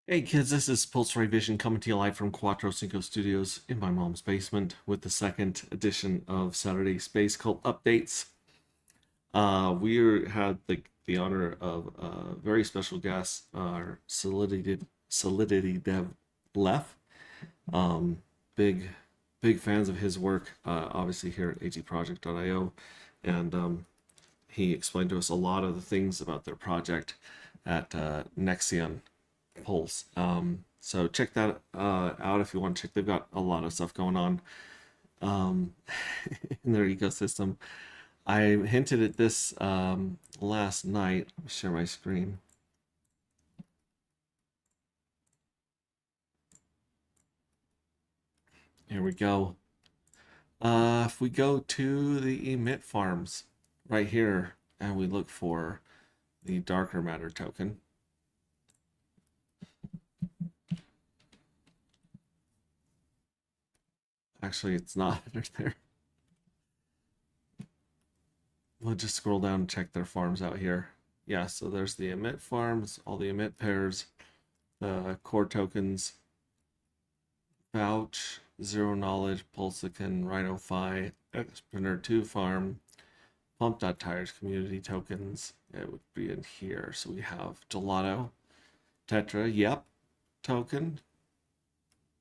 Hey kids, this is Pulse Ray Vision coming to you live from Quattro Cinco Studios in my mom's basement with the second edition of Saturday Space Cult Updates. Had the honor of a very special guest, our Solidity Dev Lef. Um, big big fans of his work, obviously here at agproject.io, and he explained to us a lot of the things about their project at Nexion Pulse. So check that out if you want to check. They've got a lot of stuff going on um, in their ecosystem. I hinted at this last night. Let me share my screen. Here we go. If we go to the emit farms right here and we look for the darker matter token, actually it's not under there. We'll just scroll down and check their farms out here. Yeah, so there's the emit farms, all the emit pairs, the core tokens, Vouch, Zero Knowledge, Pulsican, RhinoFi, Expreneur 2 farm, Pump.tires community tokens. It would be in here. So we have Gelato, Tetra, yep, token.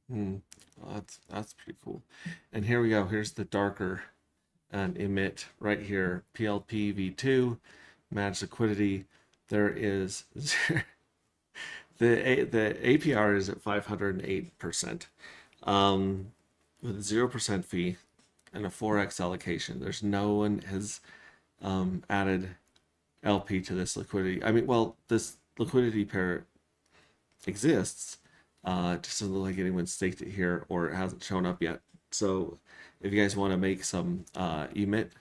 Hmm, that's pretty cool. And here we go. Here's the darker and emit right here. PLP V2, managed liquidity. There is the APR is at 508%, with a 0% fee and a 4x allocation. There's no one has added LP to this liquidity. I mean, well, this liquidity pair exists. Just doesn't look like anyone staked it here or it hasn't shown up yet. So if you guys want to make some emit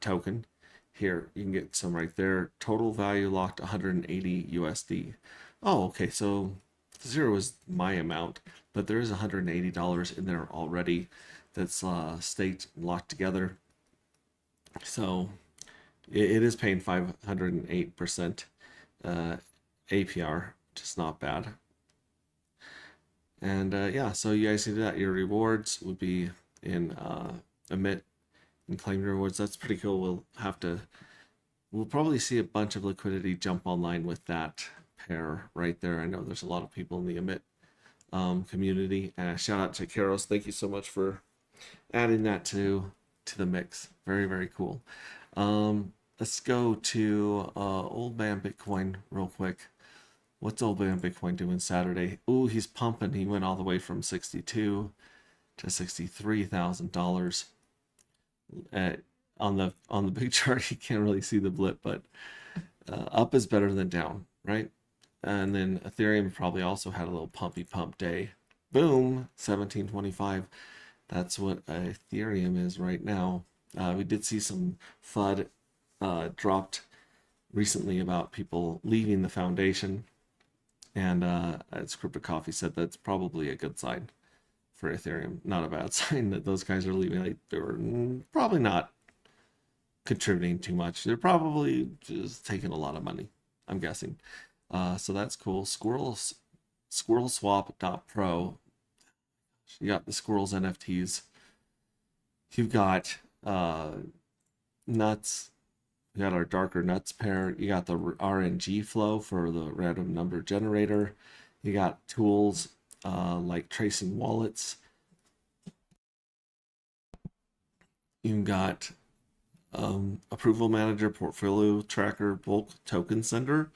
token, here you can get some right there. Total value locked 180 USD. Oh, okay. So zero is my amount, but there is $180 in there already that's staked and locked together. So it is paying 508% APR, which is not bad. And yeah, so you guys see that your rewards would be in emit and claim your rewards. That's pretty cool. We'll probably see a bunch of liquidity jump online with that pair right there. I know there's a lot of people in the emit community. And shout out to Karos. Thank you so much for adding that to the mix. Very, very cool. Let's go to Old Man Bitcoin real quick. What's Old Man Bitcoin doing Saturday? Ooh, he's pumping. He went all the way from 62 to $63,000. Uh, on the big chart, you can't really see the blip, but up is better than down, right? And then Ethereum probably also had a little pumpy pump day. Boom, 1725. That's what Ethereum is right now. We did see some FUD dropped recently about people leaving the foundation, and as Crypto Coffee said, that's probably a good sign for Ethereum. Not a bad sign that those guys are leaving. Like, they were probably not contributing too much. They're probably just taking a lot of money, I'm guessing. So that's cool. SquirrelSwap.pro. You got the Squirrels NFTs. You've got Nuts. You got our Darker Nuts pair. You got the RNG flow for the random number generator. You got tools like tracing wallets. You've got approval manager, portfolio tracker, bulk token sender.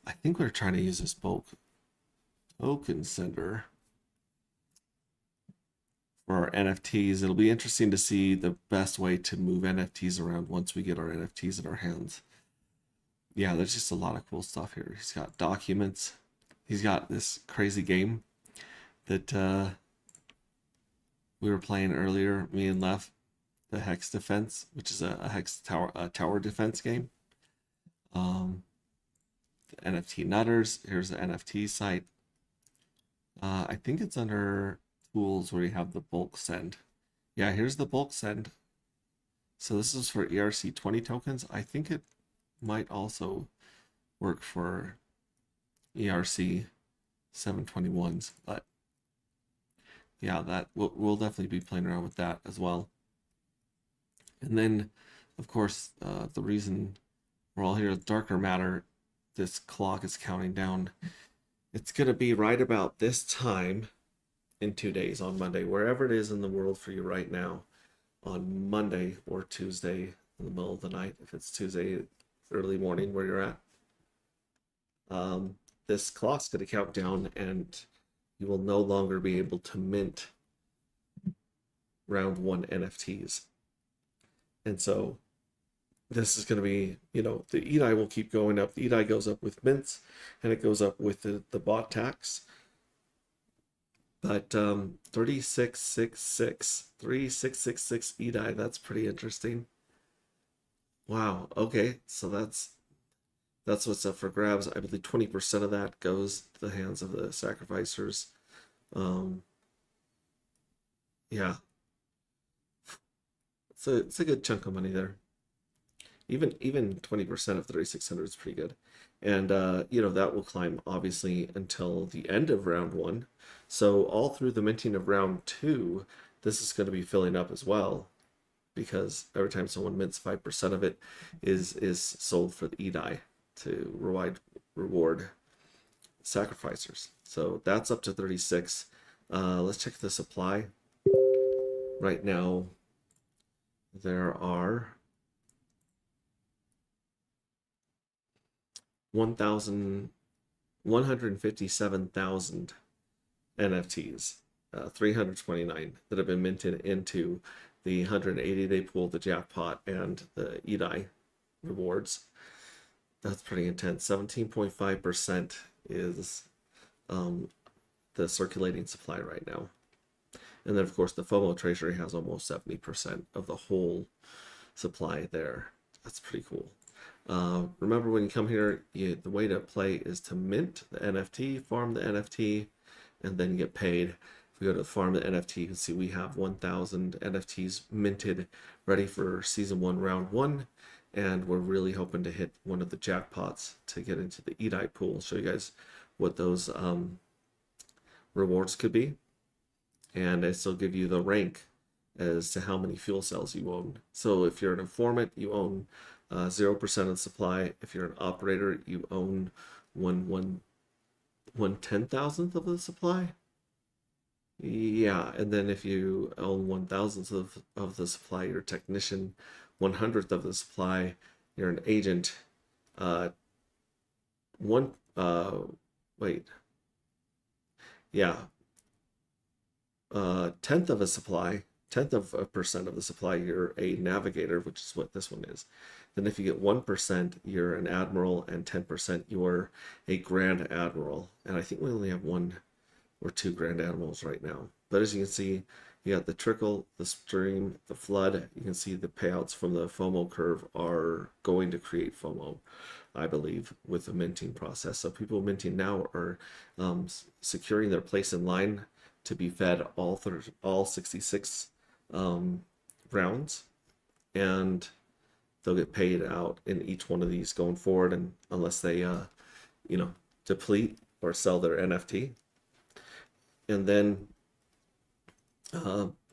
I think we're trying to use this bulk token sender for our NFTs. It'll be interesting to see the best way to move NFTs around once we get our NFTs in our hands. Yeah, there's just a lot of cool stuff here. He's got documents. He's got this crazy game that we were playing earlier, me and Lef, the Hex Defense, which is a Hex tower defense game. Um, the NFT Nutters. Here's the NFT site. I think it's under tools where you have the bulk send. Yeah, here's the bulk send. So this is for ERC20 tokens. I think it might also work for ERC 721s. But yeah, that we'll definitely be playing around with that as well. And then, of course, the reason we're all here, darker matter, this clock is counting down. It's going to be right about this time in 2 days on Monday, wherever it is in the world for you right now, on Monday or Tuesday in the middle of the night, if it's Tuesday early morning where you're at. This clock's going to count down, and you will no longer be able to mint round one NFTs. And so this is going to be, the EDI will keep going up. The EDI goes up with mints, and it goes up with the bot tax. But 3666 EDI, that's pretty interesting. Wow. Okay, so that's what's up for grabs. I believe 20% of that goes to the hands of the sacrificers. Yeah, it's a good chunk of money there. Even 20% of 3600 is pretty good. And that will climb obviously until the end of round one. So all through the minting of round two, this is going to be filling up as well, because every time someone mints, 5% of it is sold for the EDI to reward sacrificers. So that's up to 36. Let's check the supply. Right now, there are 157,000 NFTs, 329 that have been minted into the 180-day pool, the jackpot, and the EDI rewards. That's pretty intense. 17.5% is the circulating supply right now. And then, of course, the FOMO treasury has almost 70% of the whole supply there. That's pretty cool. Remember, when you come here, the way to play is to mint the NFT, farm the NFT, and then get paid. If we go to farm the NFT, you can see we have 1,000 NFTs minted, ready for season 1, round 1. And we're really hoping to hit one of the jackpots to get into the EDI pool. I'll show you guys what those rewards could be. And I still give you the rank as to how many fuel cells you own. So if you're an informant, you own 0% of the supply. If you're an operator, you own 1/10,000th of the supply. Yeah, and then if you own 1,000th of the supply, you're a technician. 100th of the supply, you're an agent. Tenth of a supply, 10th of a percent of the supply, you're a navigator, which is what this one is. Then if you get 1%, you're an admiral, and 10%, you're a grand admiral. And I think we only have 1 or 2 grand admirals right now. But as you can see, you got the trickle, the stream, the flood. You can see the payouts from the FOMO curve are going to create FOMO, I believe, with the minting process. So people minting now are securing their place in line to be fed all 66 rounds, and they'll get paid out in each one of these going forward, and unless they deplete or sell their NFT. And then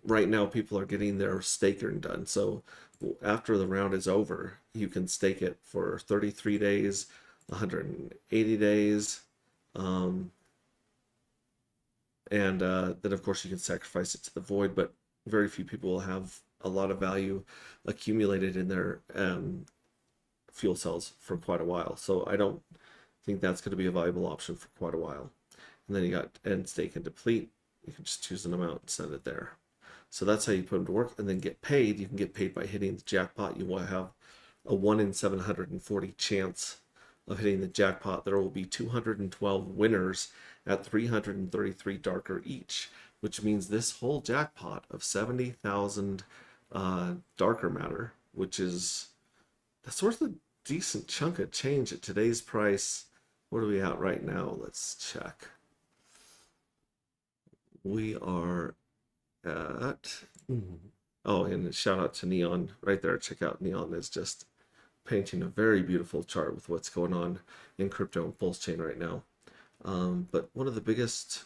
right now people are getting their staking done. So after the round is over, you can stake it for 33 days, 180 days, and then of course you can sacrifice it to the void, but very few people will have a lot of value accumulated in their fuel cells for quite a while. So I don't think that's going to be a viable option for quite a while. And then you got end, stake, and deplete. You can just choose an amount and send it there. So that's how you put them to work, and then get paid. You can get paid by hitting the jackpot. You will have a 1 in 740 chance of hitting the jackpot. There will be 212 winners at 333 darker each, which means this whole jackpot of 70,000 darker matter, that's worth a decent chunk of change at today's price. What are we at right now? Let's check. We are at, oh, and shout out to Neon right there. Check out Neon is just painting a very beautiful chart with what's going on in crypto and Pulse Chain right now. But one of the biggest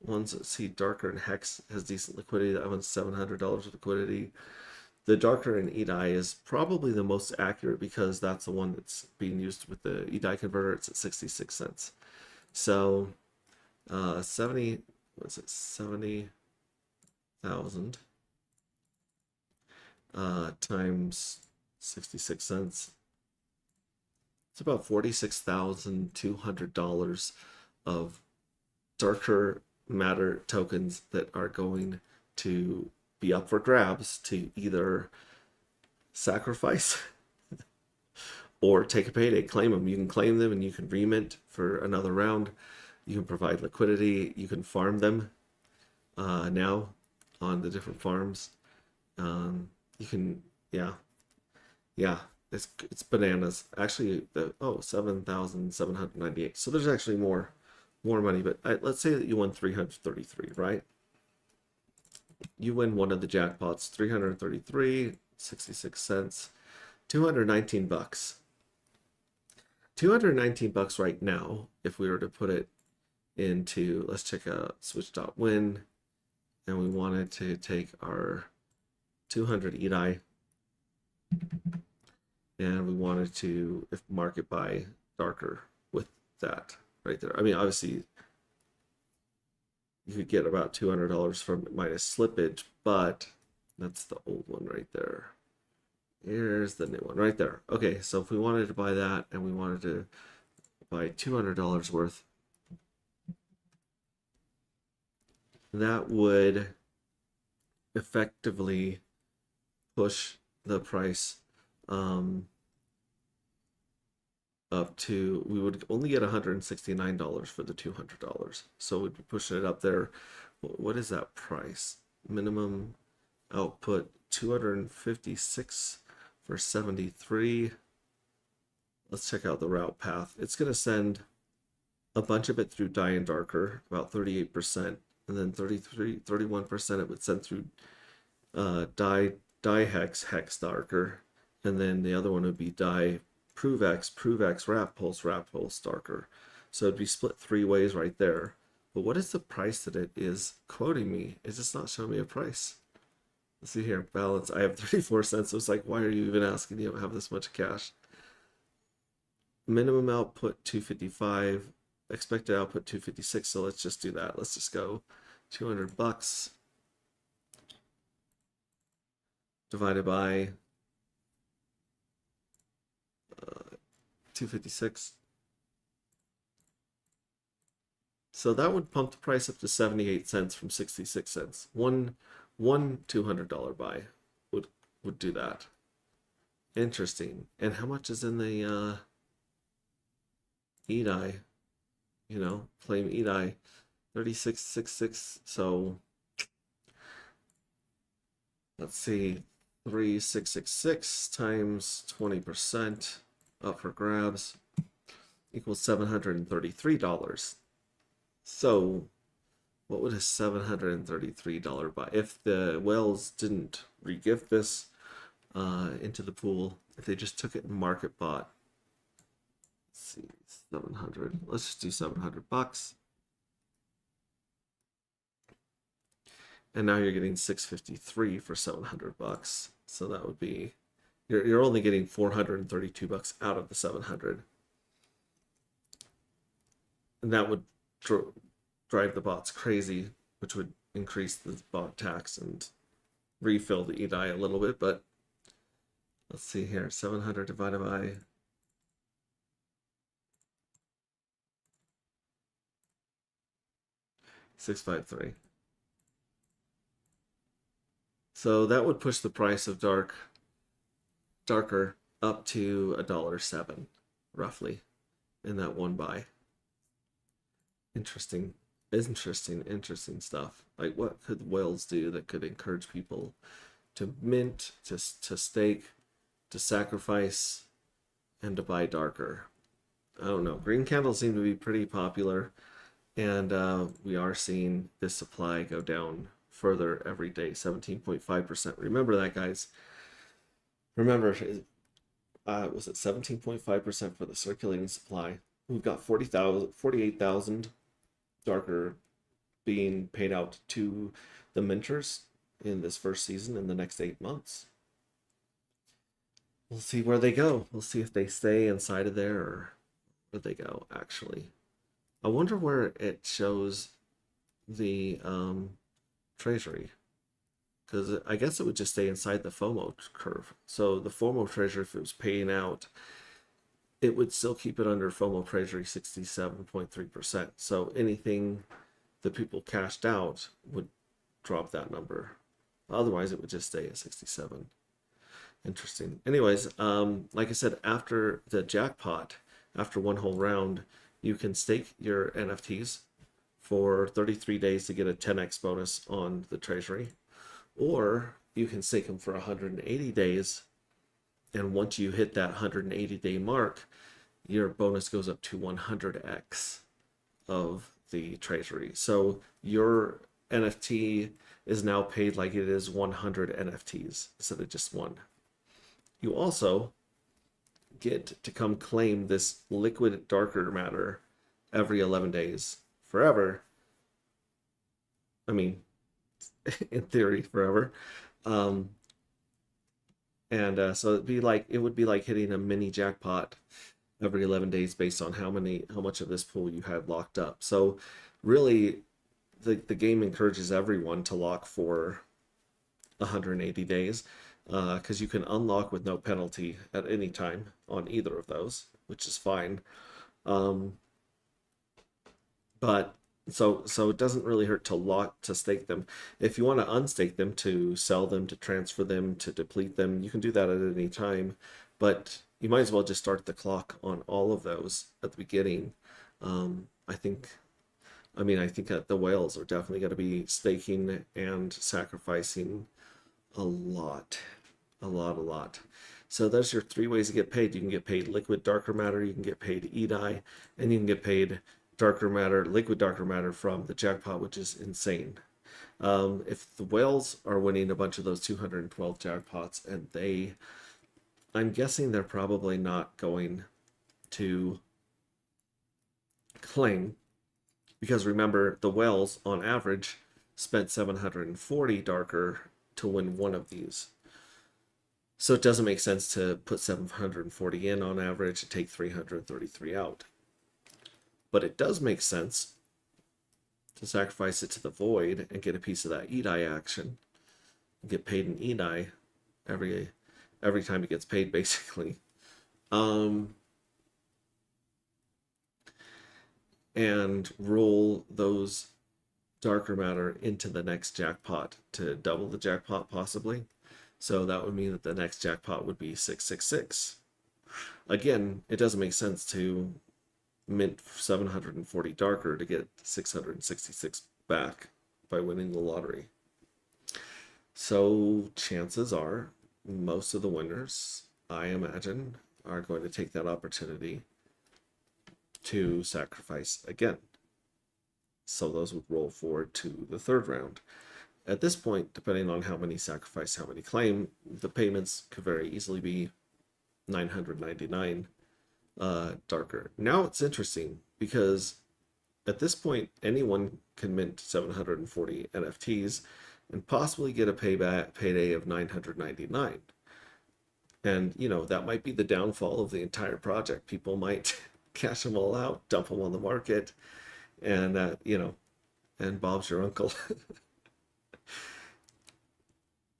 ones, let's see, Darker and Hex has decent liquidity. That one's $700 of liquidity. The Darker and EDI is probably the most accurate because that's the one that's being used with the EDI converter. It's at 66 cents. So 70, what's it, 70,000 times 66 cents. It's about $46,200 of darker matter tokens that are going to be up for grabs to either sacrifice or take a payday, claim them. You can claim them and you can remint for another round. You can provide liquidity. You can farm them now on the different farms. You can, yeah, it's bananas. Actually, 7,798. So there's actually more money. But let's say that you won 333, right? You win one of the jackpots, 333, 66 cents, 219 bucks. 219 bucks right now, if we were to put it into, let's check out switch.win, and we wanted to take our 200 EDI, and we wanted to mark it by darker with that right there. I mean, obviously, you could get about $200 from it minus slippage, but that's the old one right there. Here's the new one right there. Okay, so if we wanted to buy that and we wanted to buy $200 worth, that would effectively push the price up to, we would only get $169 for the $200. So we'd be pushing it up there. What is that price? Minimum output 256 for 73. Let's check out the route path. It's going to send a bunch of it through Dye and Darker, about 38%, and then 31% it would send through Dye Hex Darker, and then the other one would be Dye ProveX Wrap Pulse Darker. So it'd be split 3 ways right there. But what is the price that it is quoting me? It's just not showing me a price. Let's see here, balance. I have 34 cents. So it's like, why are you even asking? You don't have this much cash. Minimum output 255. Expected output 256. So let's just do that. Let's just go 200 bucks divided by 256. So that would pump the price up to 78 cents from 66 cents. One $200 buy would do that. Interesting. And how much is in the EDI? You know, claim EDI 3666. So let's see, 3666 times 20% up for grabs equals $733. So what would a $733 buy if the whales didn't regift this into the pool? If they just took it in market bot, let's see, 700. Let's just do 700 bucks. And now you're getting 653 for 700 bucks. So that would be, you're only getting 432 bucks out of the 700. And that would drive the bots crazy, which would increase the bot tax and refill the EDI a little bit. But let's see here, 700 divided by 653. So that would push the price of darker up to $1.07, roughly, in that one buy. Interesting stuff. Like, what could whales do that could encourage people to mint, to stake, to sacrifice, and to buy darker? I don't know. Green candles seem to be pretty popular, and we are seeing this supply go down further every day. 17.5%. Remember that, guys. Remember, was it 17.5% for the circulating supply? we've got 40,000, 48,000 darker being paid out to the minters in this first season in the next 8 months. We'll see where they go. We'll see if they stay inside of there or where they go, actually. I wonder where it shows the treasury. Because I guess it would just stay inside the FOMO curve. So the FOMO treasury, if it was paying out, it would still keep it under FOMO treasury 67.3%. So anything that people cashed out would drop that number. Otherwise, it would just stay at 67. Interesting. Anyways, like I said, after the jackpot, after one whole round, you can stake your NFTs for 33 days to get a 10x bonus on the treasury, or you can stake them for 180 days. And once you hit that 180-day mark, your bonus goes up to 100x of the treasury. So your NFT is now paid like it is 100 NFTs instead of just one. You also get to come claim this liquid darker matter every 11 days forever. I mean, in theory, forever. So it would be like hitting a mini jackpot every 11 days based on how much of this pool you had locked up. So really the game encourages everyone to lock for 180 days because you can unlock with no penalty at any time on either of those, which is fine. But so it doesn't really hurt to stake them. If you want to unstake them, to sell them, to transfer them, to deplete them, you can do that at any time. But you might as well just start the clock on all of those at the beginning. I think that the whales are definitely going to be staking and sacrificing a lot. So there's your three ways to get paid. You can get paid liquid darker matter, you can get paid EDI, and you can get paid darker matter, liquid darker matter from the jackpot, which is insane. If the whales are winning a bunch of those 212 jackpots, and I'm guessing they're probably not going to claim, because remember, the whales on average spent 740 darker to win one of these. So it doesn't make sense to put 740 in on average and take 333 out. But it does make sense to sacrifice it to the void and get a piece of that EDI action. Get paid in EDI every time it gets paid, basically. And roll those darker matter into the next jackpot to double the jackpot, possibly. So that would mean that the next jackpot would be 666. Again, it doesn't make sense to mint 740 darker to get 666 back by winning the lottery. So chances are most of the winners, I imagine, are going to take that opportunity to sacrifice again. So those would roll forward to the third round. At this point, depending on how many sacrifice, how many claim, the payments could very easily be 999 darker. Now it's interesting because at this point, anyone can mint 740 NFTs and possibly get a payday of 999. And, that might be the downfall of the entire project. People might cash them all out, dump them on the market, and, and Bob's your uncle.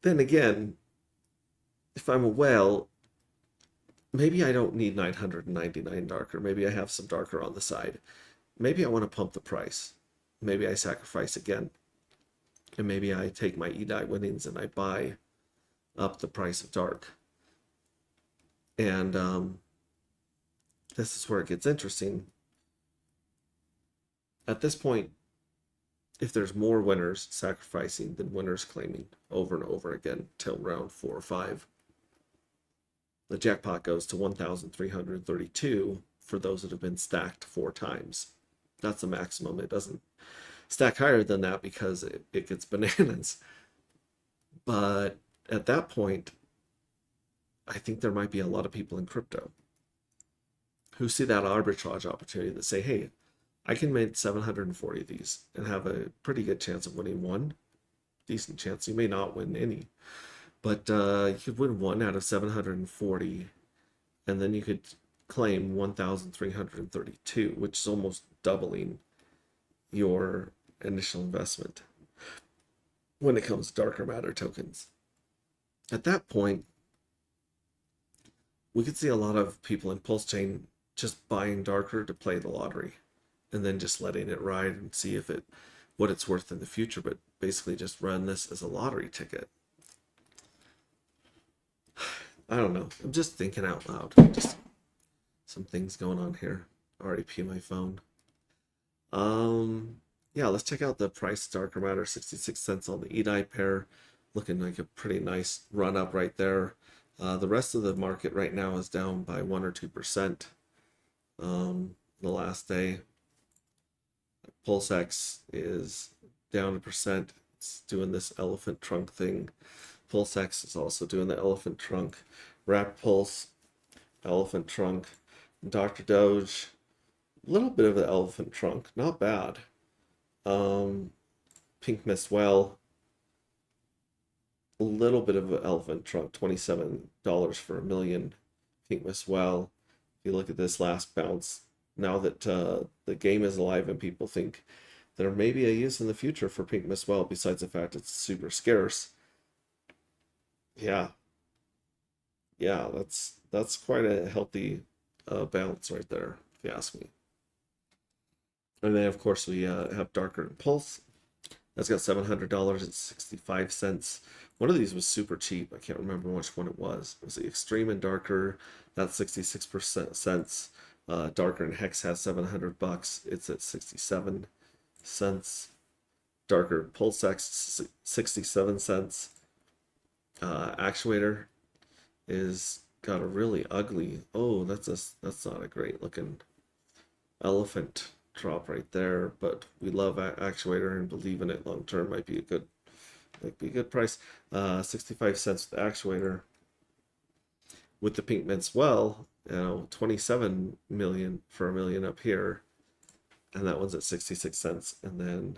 Then again, if I'm a whale, maybe I don't need 999 darker. Maybe I have some darker on the side. Maybe I want to pump the price. Maybe I sacrifice again. And maybe I take my EDI winnings and I buy up the price of dark. And this is where it gets interesting. At this point, if there's more winners sacrificing than winners claiming over and over again till round 4 or 5, the jackpot goes to 1,332 for those that have been stacked 4 times. That's the maximum. It doesn't stack higher than that because it gets bananas. But at that point, I think there might be a lot of people in crypto who see that arbitrage opportunity that say, hey, I can make 740 of these and have a pretty good chance of winning one. Decent chance. You may not win any, but you could win one out of 740, and then you could claim 1,332, which is almost doubling your initial investment when it comes to darker matter tokens. At that point, we could see a lot of people in Pulse Chain just buying darker to play the lottery and then just letting it ride and see if what it's worth in the future, but basically just run this as a lottery ticket. I don't know. I'm just thinking out loud. Just some things going on here. Already pee my phone. Yeah, let's check out the price darker matter. 66 cents on the EDI pair. Looking like a pretty nice run up right there. The rest of the market right now is down by 1 or 2%. The last day, PulseX is down 1%. It's doing this elephant trunk thing. PulseX is also doing the elephant trunk. Wrap Pulse, elephant trunk. Dr. Doge, a little bit of the elephant trunk, not bad. Pink Mist Well, a little bit of an elephant trunk, $27 for a million. Pink Mist Well. If you look at this last bounce, now that the game is alive and people think there may be a use in the future for Pink Mist Well, besides the fact it's super scarce. Yeah, that's quite a healthy bounce right there, if you ask me. And then of course we have Darker and Pulse. That's got $700 at 65 cents. One of these was super cheap. I can't remember which one it was. It was the Extreme and Darker. That's 66 cents. Darker and Hex has $700. It's at 67 cents. Darker PulseX 67 cents. Actuator is got a really ugly. Oh, that's not a great looking elephant drop right there. But we love Actuator and believe in it long term. Might be a good price. 65 cents with the Actuator. With the Pink Mist Well, 27 million for a million up here, and that one's at 66 cents. And then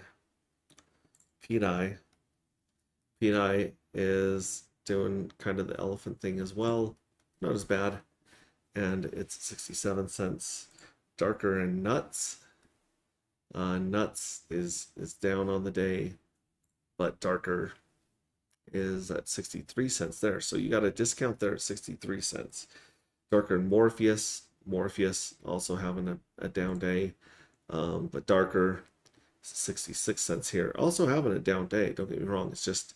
PDI is doing kind of the elephant thing as well, not as bad, and it's 67 cents. Darker and Nuts. Nuts is down on the day, but Darker is at 63 cents there. So you got a discount there at 63 cents. Darker and Morpheus also having a down day, but Darker 66 cents here. Also having a down day, don't get me wrong. It's just,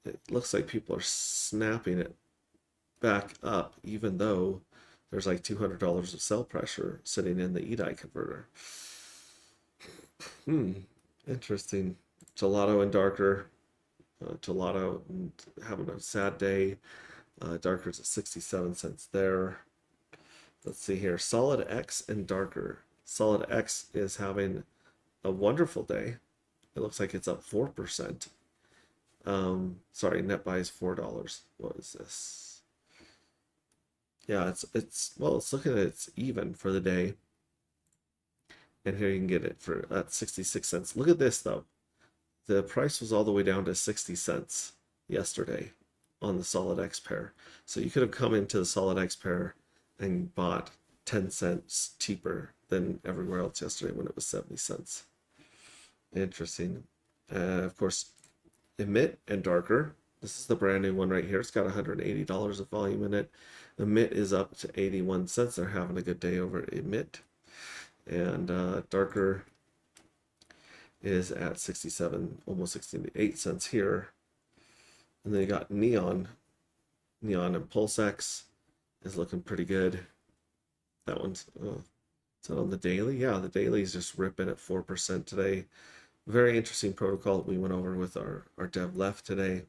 it looks like people are snapping it back up, even though there's like $200 of sell pressure sitting in the EDI converter. Interesting. Gelato and Darker. Gelato having a sad day. Darker's at 67 cents there. Let's see here. Solid X and Darker. Solid X is having a wonderful day. It looks like it's up 4%. Sorry, net buy is $4. What is this? Yeah, it's looking at it's even for the day. And here you can get it for at 66 cents. Look at this though. The price was all the way down to 60 cents yesterday on the Solid X pair. So you could have come into the Solid X pair and bought 10 cents cheaper than everywhere else yesterday when it was 70 cents. Interesting. Of course, Emit and Darker. This is the brand new one right here. It's got $180 of volume in it. Emit is up to 81 cents. They're having a good day over at Emit. And Darker is at 67, almost 68 cents here. And then you got Neon and PulseX is looking pretty good. That one's, is that on the daily? Yeah, the daily is just ripping at 4% today. Very interesting protocol that we went over with our dev left today.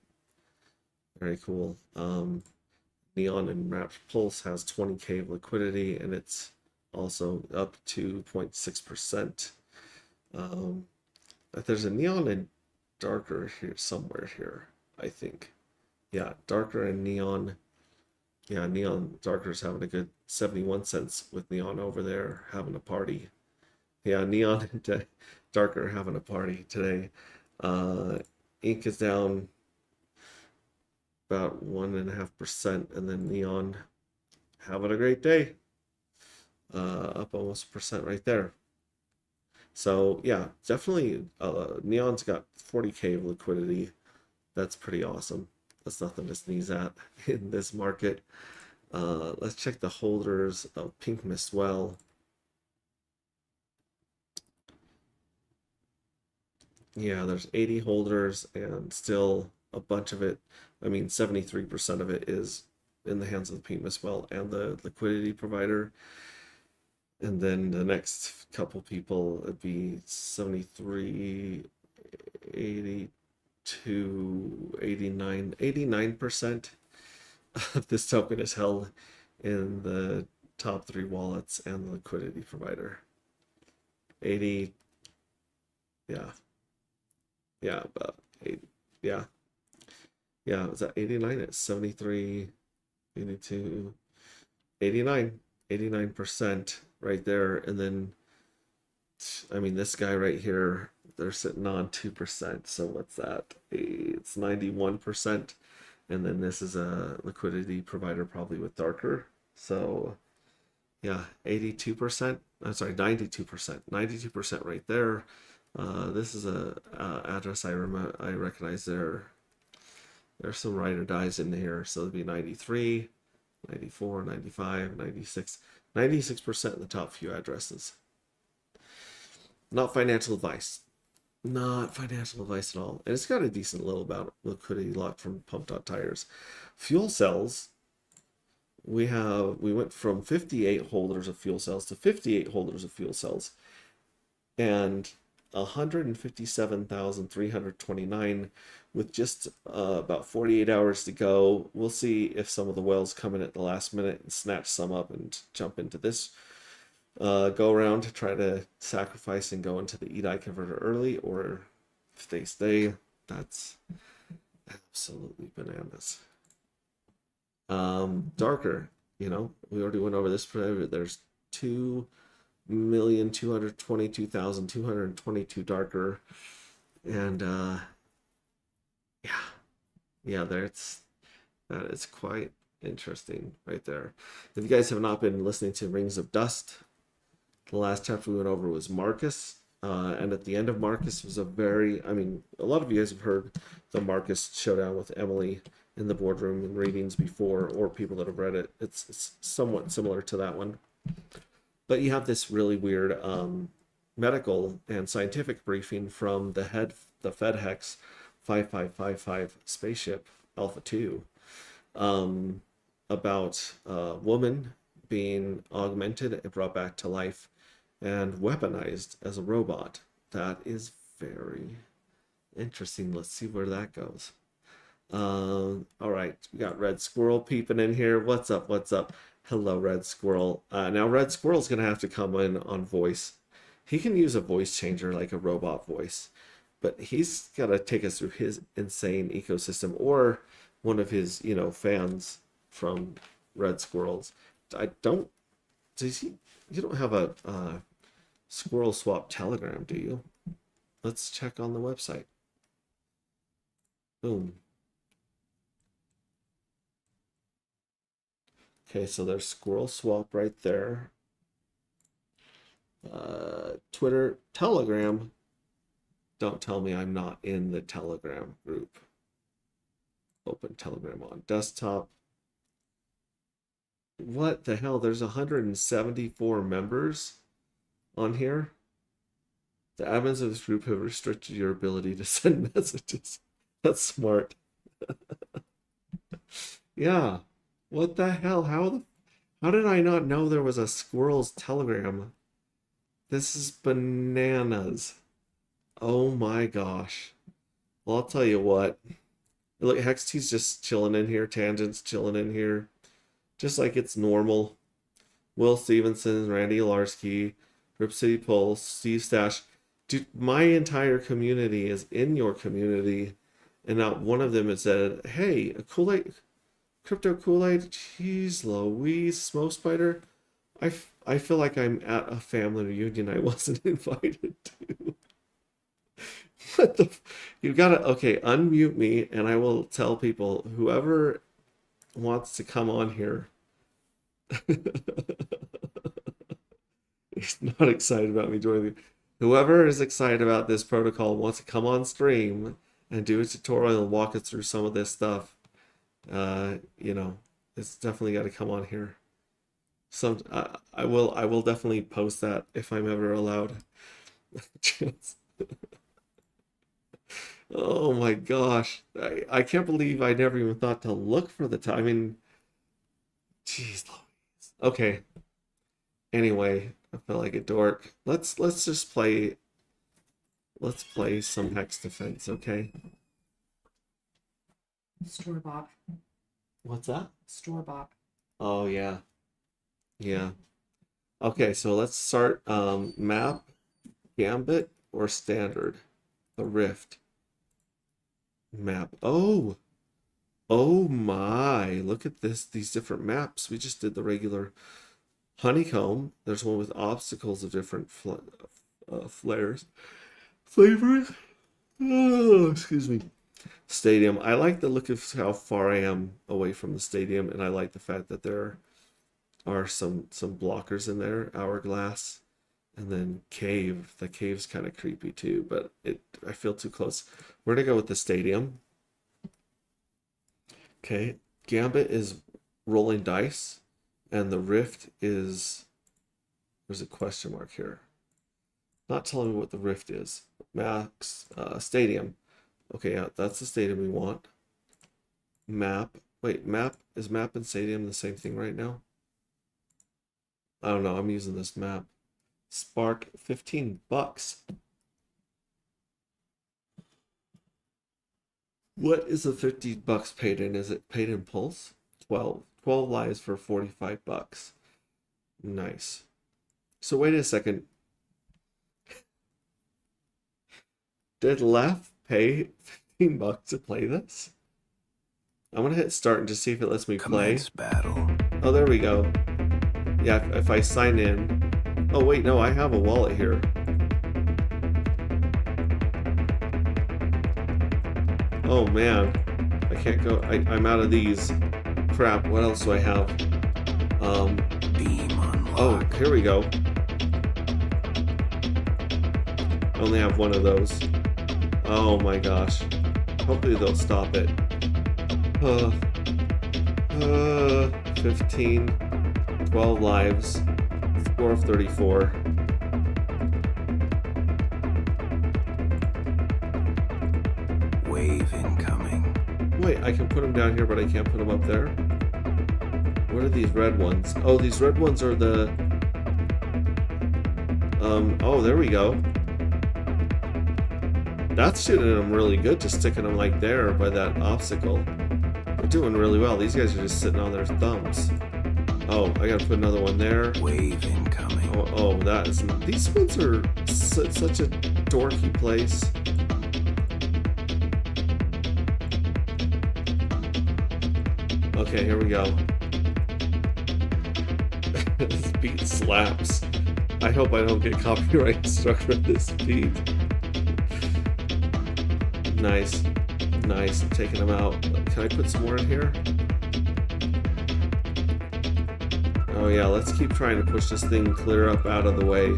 Very cool. Neon and Wrapped Pulse has 20K of liquidity, and it's also up to 0.6%. There's a Neon and Darker here somewhere here, I think. Yeah, Darker and Neon Yeah, Neon Darker's having a good 71 cents with Neon over there having a party. Yeah, Neon and Darker having a party today. Uh, Ink is down about 1.5%, and then Neon having a great day. Up almost a percent right there. So yeah, definitely Neon's got 40K of liquidity. That's pretty awesome. That's nothing to sneeze at in this market. Let's check the holders of Pink Mist Well. Yeah, there's 80 holders and still a bunch of it. I mean, 73% of it is in the hands of the Pink Mist Well and the liquidity provider. And then the next couple people would be 73, 82, 89, 89% of this token is held in the top three wallets and the liquidity provider. 80, yeah, yeah, about 8, yeah, yeah, was that 89? It's 73, 82, 89, 89% right there. And then, I mean, this guy right here, they're sitting on 2%. So what's that? It's 91%. And then this is a liquidity provider probably with Darker. So yeah, 82%. I'm sorry, 92%. 92% right there. This is a address I recognize there. There's some ride or dies in here. So it'd be 93, 94, 95, 96. 96% in the top few addresses. Not financial advice. Not financial advice at all. And it's got a decent little amount of liquidity locked from Pump Tires. Fuel cells, we went from 58 holders of fuel cells to 58 holders of fuel cells. And 157,329 with just about 48 hours to go. We'll see if some of the whales come in at the last minute and snatch some up and jump into this go around to try to sacrifice and go into the EDI converter early, or if they stay, that's absolutely bananas. Darker, we already went over this. There's 2,222,222 Darker, and yeah, that is quite interesting right there. If you guys have not been listening to Rings of Dust, the last chapter we went over was Marcus. And at the end of Marcus was a lot of you guys have heard the Marcus showdown with Emily in the boardroom and readings before, or people that have read it. It's somewhat similar to that one. But you have this really weird medical and scientific briefing from the FedHex 5555 spaceship Alpha 2 about a woman being augmented and brought back to life and weaponized as a robot. That is very interesting. Let's see where that goes. All right, we got Red Squirrel peeping in here. What's up? What's up? Hello, Red Squirrel. Now, Red Squirrel's going to have to come in on voice. He can use a voice changer like a robot voice, but he's got to take us through his insane ecosystem, or one of his, fans from Red Squirrels. You don't have a Squirrel Swap Telegram, do you? Let's check on the website. Boom. Okay, so there's Squirrel Swap right there. Twitter, Telegram. Don't tell me I'm not in the Telegram group. Open Telegram on desktop. What the hell? There's 174 members on here. The admins of this group have restricted your ability to send messages. That's smart. Yeah. What the hell? How did I not know there was a Squirrel's Telegram? This is bananas. Oh my gosh. Well, I'll tell you what. Look, Hext's just chilling in here. Tangent's chilling in here. Just like it's normal. Will Stevenson, Randy Olarsky, Rip City Pulse, Steve Stash. Dude, my entire community is in your community, and not one of them has said, hey, Crypto Kool-Aid, jeez Louise, Smoke Spider. I feel like I'm at a family reunion I wasn't invited to. What the? You gotta, okay, unmute me and I will tell people, whoever wants to come on here. He's not excited about me joining. Whoever is excited about this protocol wants to come on stream and do a tutorial and walk us through some of this stuff. You know, it's definitely got to come on here. I will definitely post that if I'm ever allowed. Oh my gosh. I can't believe I never even thought to look for the time. I mean, jeez Louise. Okay. Anyway, I feel like a dork. Let's just play. Let's play some Hex Defense, okay? Store bought. What's that? Store bought. Oh yeah. Yeah. Okay, so let's start map, Gambit, or standard. The Rift. Map. Oh! Oh my! Look at this, these different maps. We just did the regular honeycomb. There's one with obstacles of different flares. Flavors? Oh, excuse me. Stadium. I like the look of how far I am away from the stadium, and I like the fact that there are some blockers in there. Hourglass. And then cave. The cave's kind of creepy too, but I feel too close. We're gonna go with the stadium. Okay. Gambit is rolling dice, and the Rift is, there's a question mark here. Not telling me what the Rift is. Max stadium. Okay, yeah, that's the stadium we want. Map. Wait, map, is map and stadium the same thing right now? I don't know. I'm using this map. Spark, $15. What is the $50 paid in? Is it paid in pulse? 12 lives for $45. Nice. So wait a second. Did Left pay $15 to play this? I'm gonna hit start and just see if it lets me play. Battle. Oh, there we go. Yeah, if I sign in. Oh wait, no, I have a wallet here. Oh man, I can't go. I'm out of these. Crap. What else do I have? Beam unlocked. Oh, here we go. I only have one of those. Oh my gosh. Hopefully they'll stop it. 15, 12 lives, score of 34. Wave incoming. Wait, I can put them down here, but I can't put them up there. What are these red ones? Oh, these red ones are the... oh, there we go. That's shooting them really good, just sticking them like there by that obstacle. They're doing really well. These guys are just sitting on their thumbs. Oh, I gotta put another one there. Wave incoming. Oh, that is... These ones are such a dorky place. Okay, here we go. This beat slaps. I hope I don't get copyright struck for this beat. Nice. Nice. Taking them out. Can I put some more in here? Oh yeah, let's keep trying to push this thing clear up out of the way.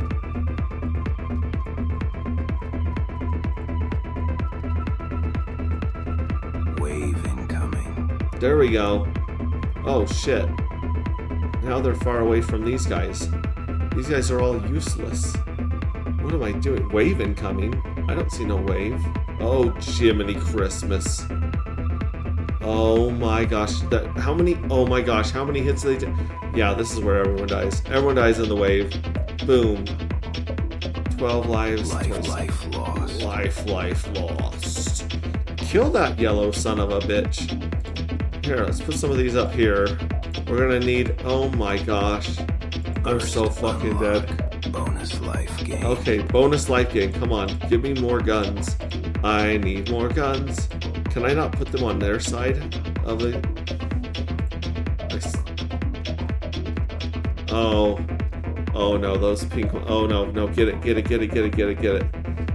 Wave incoming. There we go. Oh shit. Now they're far away from these guys. These guys are all useless. What am I doing? Wave incoming? I don't see no wave. Oh, Jiminy Christmas. Oh my gosh. How many? Oh my gosh. How many hits did they do? Yeah, this is where everyone dies. Everyone dies in the wave. Boom. 12 lives. Life lost. Life lost. Kill that yellow son of a bitch. Here, let's put some of these up here. We're gonna need... Oh my gosh. I'm so fucking dead. Bonus life gain. Okay, bonus life gain. Come on, give me more guns. I need more guns. Can I not put them on their side of it? Oh. Oh no, those pink ones. Oh no, no, get it, get it, get it, get it, get it, get it.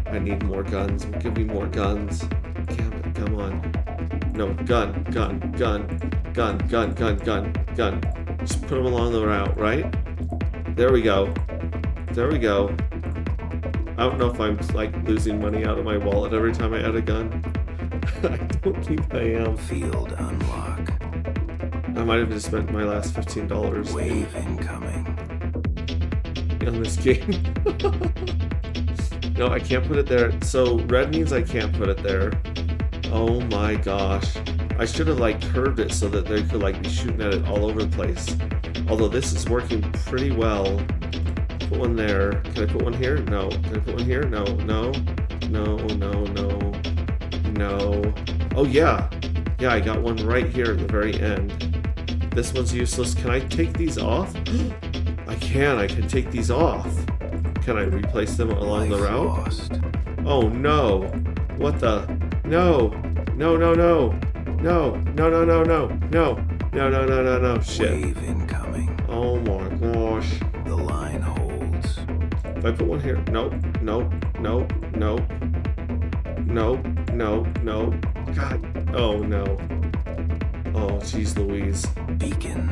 I need more guns. Give me more guns. Damn it, come on. No, gun, gun, gun, gun, gun, gun, gun, gun. Just put them along the route, right? There we go. There we go. I don't know if I'm like losing money out of my wallet every time I add a gun. I don't think I am. Field unlock. I might have just spent my last $15 Wave incoming. on this game. No, I can't put it there. So red means I can't put it there. Oh my gosh. I should have like curved it so that they could like be shooting at it all over the place. Although this is working pretty well. Put one there. Can I put one here? No. Can I put one here? No. No. No. No. No. No. Oh yeah. Yeah, I got one right here at the very end. This one's useless. Can I take these off? I can take these off. Can I replace them along the Life route? lost. Oh no. What the? No. No, no, no. No. No, no, no, no. No. No, no, no, no, no. Shit. Wave incoming. Oh my gosh. The line holds. If I put one here. Nope. Nope. Nope. Nope. Nope. Nope. Nope. God. Oh no. Oh jeez Louise. Beacon.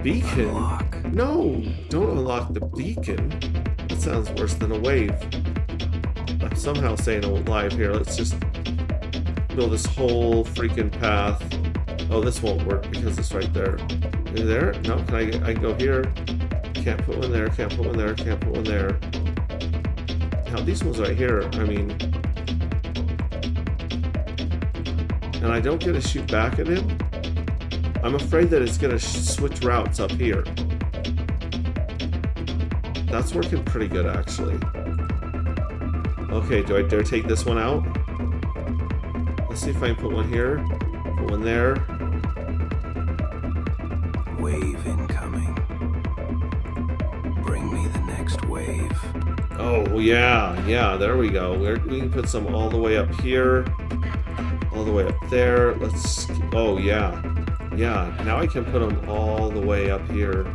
Beacon? Unlock. No, don't unlock the beacon. That sounds worse than a wave. I'm somehow saying a live here. Let's just build this whole freaking path. Oh, this won't work because it's right there. Is it there? No, I can go here. Can't put one there, can't put one there, can't put one there. Now these ones right here, I mean... And I don't get to shoot back at him? I'm afraid that it's gonna switch routes up here. That's working pretty good, actually. Okay, do I dare take this one out? Let's see if I can put one here. Put one there. Wave incoming. Bring me the next wave. Oh, yeah, yeah, there we go. We can put some all the way up here. All the way up there. Let's... Oh, yeah. Yeah, now I can put them all the way up here.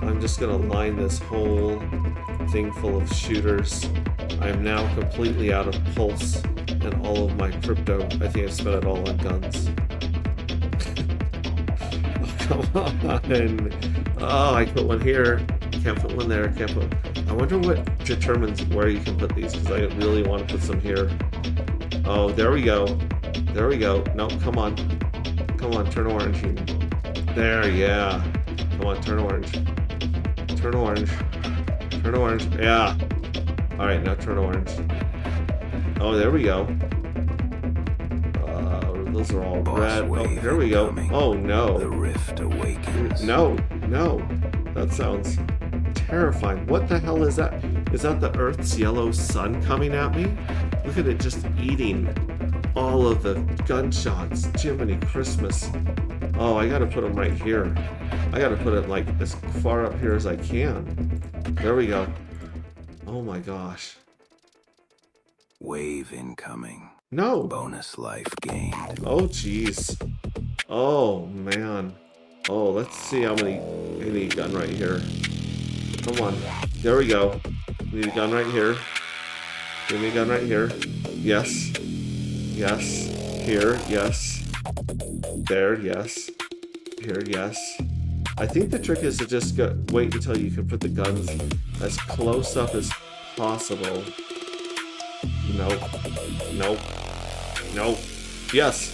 I'm just gonna line this whole thing full of shooters. I am now completely out of pulse and all of my crypto. I think I spent it all on guns. Oh, come on. Oh, I put one here. Can't put one there. Can't put... I wonder what determines where you can put these, because I really want to put some here. Oh, there we go. There we go. No, come on. Come on, turn orange. There, yeah. Come on, turn orange. Turn orange. Turn orange. Yeah. Alright, now turn orange. Oh, there we go. Those are all Boss red. Oh, wave here we go. incoming. Oh, The no. rift awakens. No, no. That sounds terrifying. What the hell is that? Is that the Earth's yellow sun coming at me? Look at it just eating all of the gunshots. Jiminy Christmas. Oh, I gotta put them right here. I gotta put it like as far up here as I can. There we go. Oh my gosh. Wave incoming. No. Bonus life gained. Oh jeez. Oh man. Oh, let's see how many. I need a gun right here. Come on. There we go. Need a gun right here. Give me a gun right here. Yes. Yes. Here. Yes. There. Yes. Here. Yes. I think the trick is to just wait until you can put the guns as close up as possible. Nope. Nope. Nope. Yes.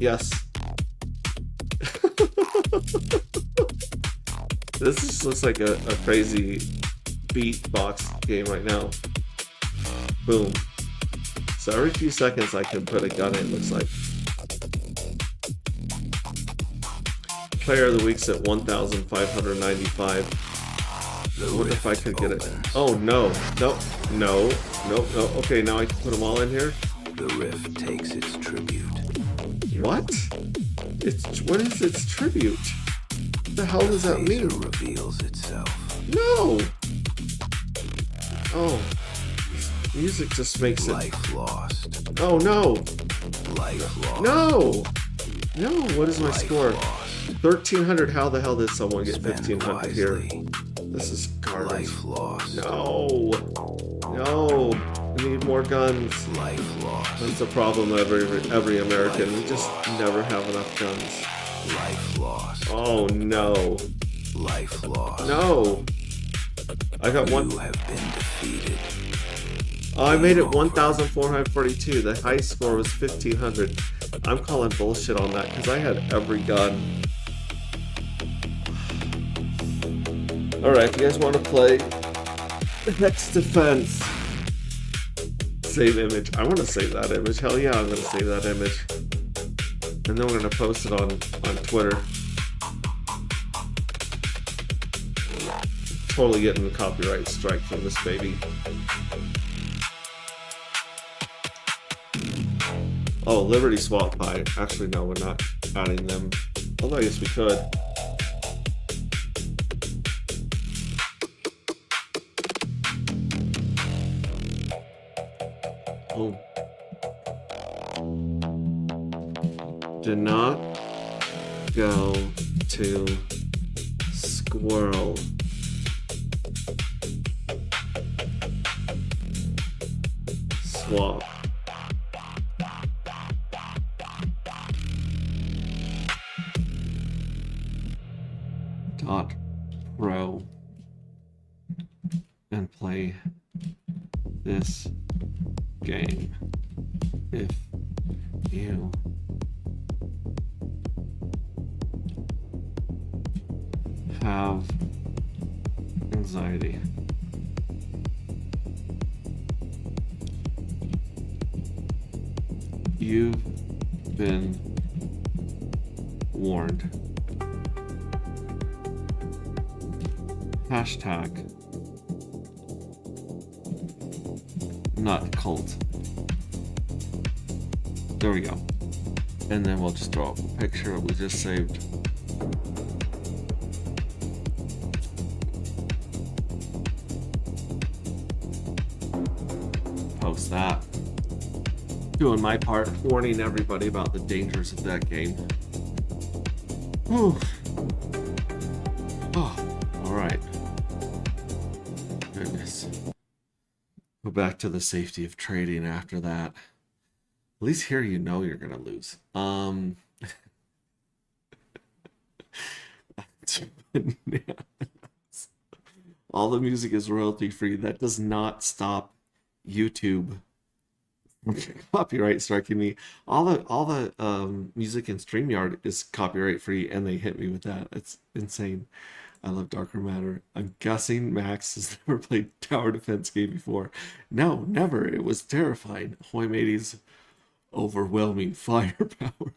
Yes. This just looks like a crazy beatbox game right now. Boom. So every few seconds I can put a gun in, looks like. Player of the week's at 1,595. I wonder if I could get it. Oh no. No. No. No. No. Okay, now I can put them all in here. The rift takes its tribute. What? What is its tribute? What the hell does that mean? Phaser reveals itself. No! Oh. Music just makes it... Life lost. Oh no! Life lost. No! No, what is my Life score? lost. lost. 1,300. How the hell did someone get Spend 1,500 here? wisely. This is garbage. Life lost. No. No. We need more guns. Life lost. That's the problem of every American. We just never have enough guns. Life lost. Oh no. Life lost. No. I got one. You have been defeated. Oh, I made it 1,442. The high score was 1,500. I'm calling bullshit on that because I had every gun. Alright, if you guys want to play Hex Defense, save image. I want to save that image. Hell yeah, I'm going to save that image. And then we're going to post it on Twitter. Totally getting the copyright strike from this baby. Oh, Liberty Swap Pie. Actually, no, we're not adding them. Although I guess we could. Oh. Do not go to Squirrel. Swap. .pro and play this game if you have anxiety. You've been warned. Hashtag not cult. There we go. And then we'll just draw up a picture we just saved. Post that. Doing my part, warning everybody about the dangers of that game. Whew. Oh, alright. Goodness. Go back to the safety of trading after that. At least here you know you're gonna lose. All the music is royalty free. That does not stop YouTube from copyright striking me. All the music in StreamYard is copyright free, and they hit me with that. It's insane. I love Darker Matter. I'm guessing Max has never played tower defense game before. No, never. It was terrifying. Hoy Matey's overwhelming firepower.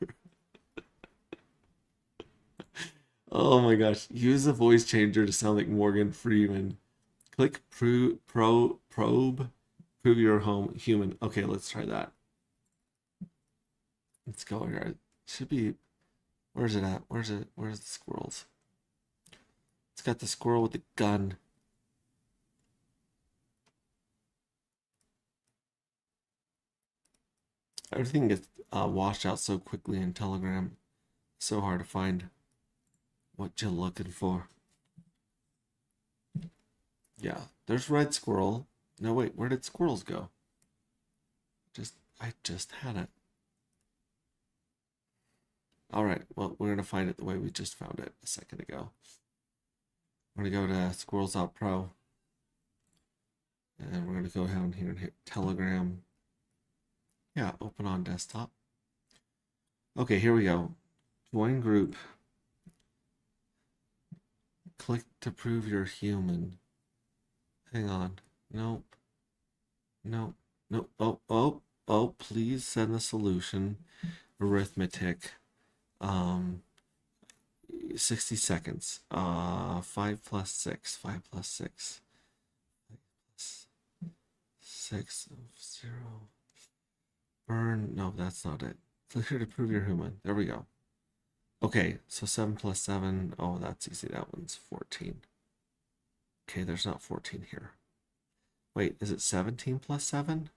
Oh my gosh. Use a voice changer to sound like Morgan Freeman. Click probe. Prove you're home human. Okay, let's try that. Let's go here. It should be. Where's it at? Where's it? Where's the squirrels? It's got the squirrel with the gun. Everything gets washed out so quickly in Telegram. So hard to find what you're looking for. Yeah, there's red squirrel. No, wait, where did squirrels go? I just had it. All right, well, we're going to find it the way we just found it a second ago. We're going to go to squirrels.pro. And we're going to go down here and hit Telegram. Yeah, open on desktop. Okay, here we go. Join group. Click to prove you're human. Hang on. Nope. Nope. Nope. Oh, please send the solution. Arithmetic. 60 seconds. 5 plus 6. 5 plus 6. 5 plus 6 of 0. Burn. No, that's not it. Click here to prove you're human. There we go. Okay, so 7 plus 7. Oh, that's easy. That one's 14. Okay, there's not 14 here. Wait, is it 17 plus 7?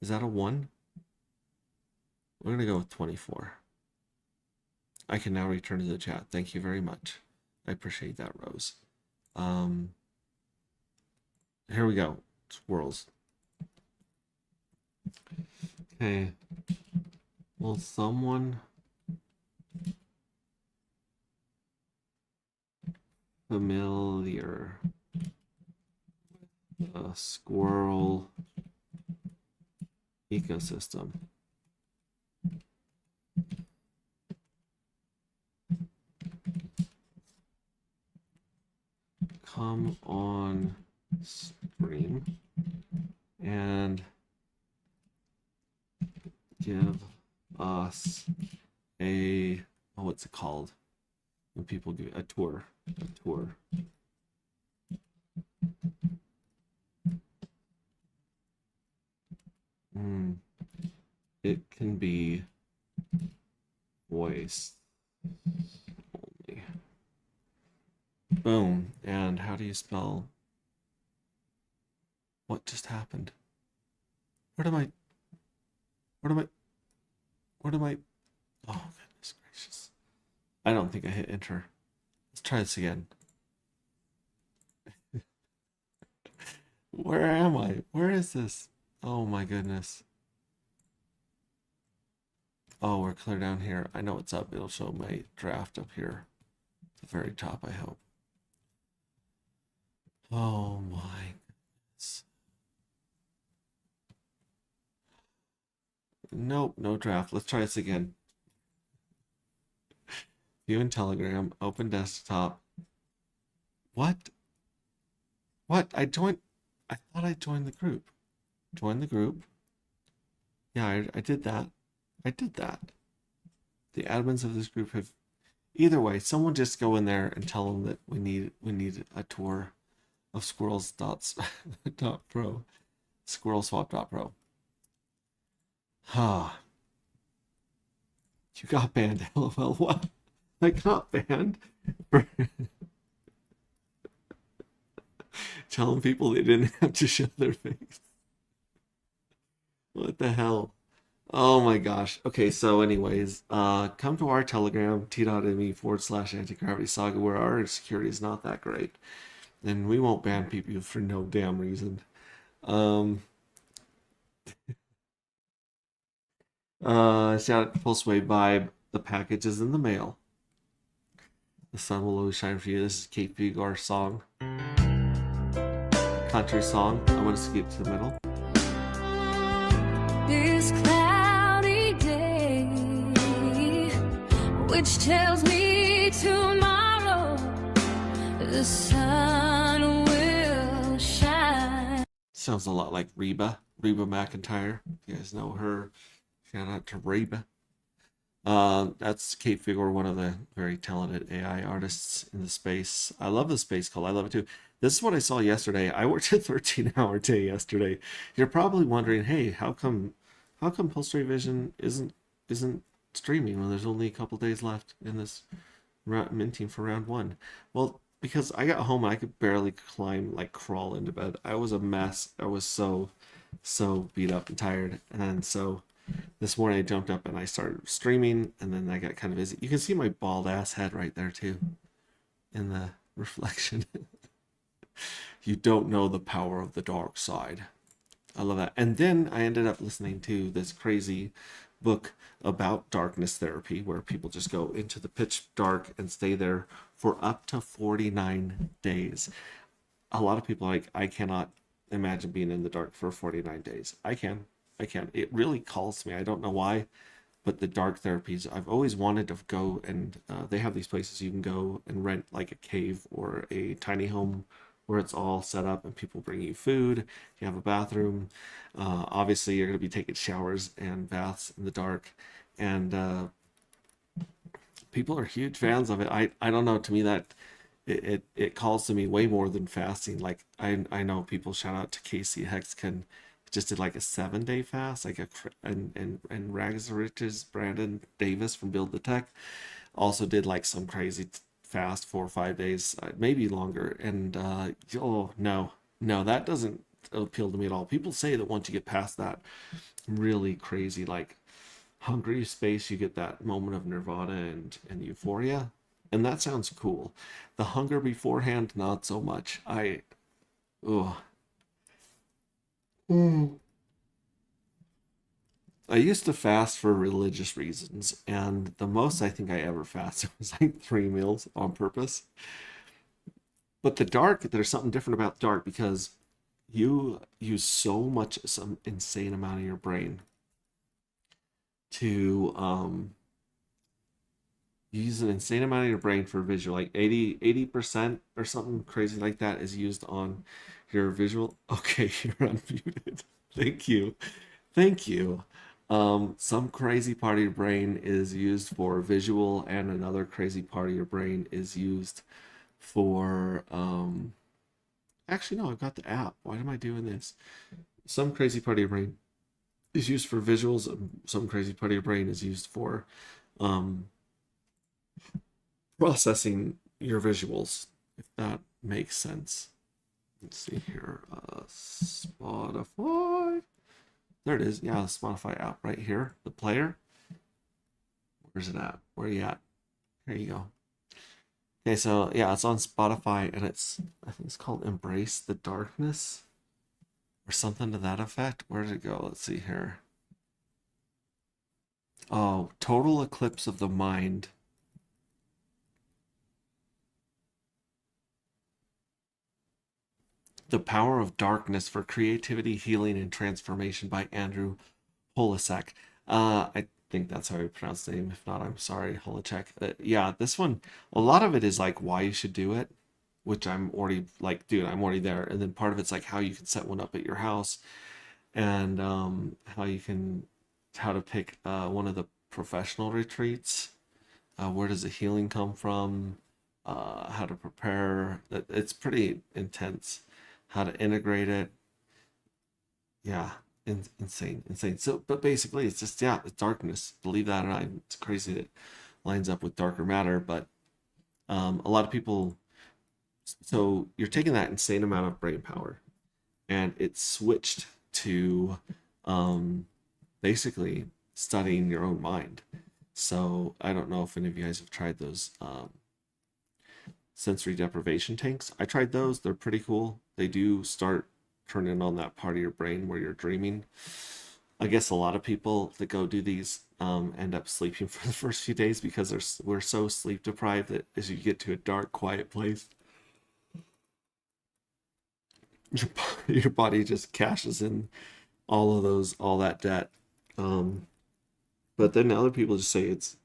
Is that a 1? We're going to go with 24. I can now return to the chat. Thank you very much. I appreciate that, Rose. Um, here we go. Squirrels. Okay. Will someone familiar with the squirrel ecosystem? Come on stream and give us a, oh, what's it called when people do a tour? It can be voice only. Boom. And how do you spell? What just happened? Where am I? Oh, goodness gracious. I don't think I hit enter. Let's try this again. Where am I? Where is this? Oh my goodness. Oh, we're clear down here. I know what's up. It'll show my draft up here at the very top, I hope. Oh my goodness. Nope, no draft. Let's try this again. View in Telegram, open desktop. What? I thought I joined the group. Join the group. Yeah, I did that. The admins of this group have, either way, someone just go in there and tell them that we need a tour of squirrelswap.pro. Squirrelswap.pro. You got banned, LOL. What? I got banned for telling people they didn't have to show their face. What the hell? Oh my gosh. Okay, so anyways, come to our Telegram, t.me/antigravity saga, where our security is not that great. And we won't ban people for no damn reason. Shout out to Pulseway Vibe. The package is in the mail. The sun will always shine for you. This is Kate Bugor song. Country song. I'm gonna skip to the middle. This cloudy day, which tells me tomorrow the sun will shine. Sounds a lot like Reba McEntire. You guys know her. Shout out to Reba. That's Kate Figure, one of the very talented AI artists in the space. I love the space cult. I love it too. This is what I saw yesterday. I worked a 13-hour day yesterday. You're probably wondering, hey, how come Pulse Ray Vision isn't streaming when there's only a couple days left in this minting for round one? Well, because I got home and I could barely crawl into bed. I was a mess. I was so beat up and tired. And so this morning I jumped up and I started streaming, and then I got kind of busy. You can see my bald ass head right there too in the reflection. You don't know the power of the dark side. I love that. And then I ended up listening to this crazy book about darkness therapy, where people just go into the pitch dark and stay there for up to 49 days. A lot of people are like, I cannot imagine being in the dark for 49 days. I can. It really calls me. I don't know why, but the dark therapies, I've always wanted to go, and they have these places you can go and rent like a cave or a tiny home where it's all set up and people bring you food. You have a bathroom. Obviously, you're going to be taking showers and baths in the dark, and people are huge fans of it. I don't know. To me, that it calls to me way more than fasting. Like I know people. Shout out to Casey Hexkin. Just did like a 7-day fast, and Rags to Riches, Brandon Davis from Build the Tech also did like some crazy fast 4 or 5 days, maybe longer. And oh no, that doesn't appeal to me at all. People say that once you get past that really crazy like hungry space, you get that moment of nirvana and euphoria. And that sounds cool. The hunger beforehand, not so much. Oh, I used to fast for religious reasons, and the most I think I ever fasted was like 3 meals on purpose. But the dark, there's something different about dark because you use some insane amount of your brain to you use an insane amount of your brain for visual, like 80% or something crazy like that is used on your visual. Okay, you're unmuted. Thank you. Thank you. Some crazy part of your brain is used for visual, and another crazy part of your brain is used for actually no, I've got the app. Why am I doing this? Some crazy part of your brain is used for visuals, some crazy part of your brain is used for um processing your visuals, if that makes sense. Let's see here. Spotify. There it is. Yeah, the Spotify app right here. The player. Where's it at? Where are you at? Here you go. Okay, so yeah, it's on Spotify, and I think it's called Embrace the Darkness or something to that effect. Where did it go? Let's see here. Oh, Total Eclipse of the Mind. The Power of Darkness for Creativity, Healing, and Transformation by Andrew Holasek. I think that's how you pronounce the name. If not, I'm sorry, Holacek. Yeah, this one, a lot of it is like why you should do it, which I'm already like, dude, I'm already there. And then part of it's like how you can set one up at your house, and how to pick one of the professional retreats. Where does the healing come from? How to prepare. It's pretty intense. How to integrate it. Yeah, insane. So, but basically, it's just, yeah, it's darkness. Believe that or not, it's crazy that it lines up with darker matter. But a lot of people. So you're taking that insane amount of brain power, and it's switched to basically studying your own mind. So I don't know if any of you guys have tried those sensory deprivation tanks. I tried those. They're pretty cool. They do start turning on that part of your brain where you're dreaming. I guess a lot of people that go do these end up sleeping for the first few days because we're so sleep deprived that as you get to a dark, quiet place, your body just cashes in all that debt. But then other people just say it's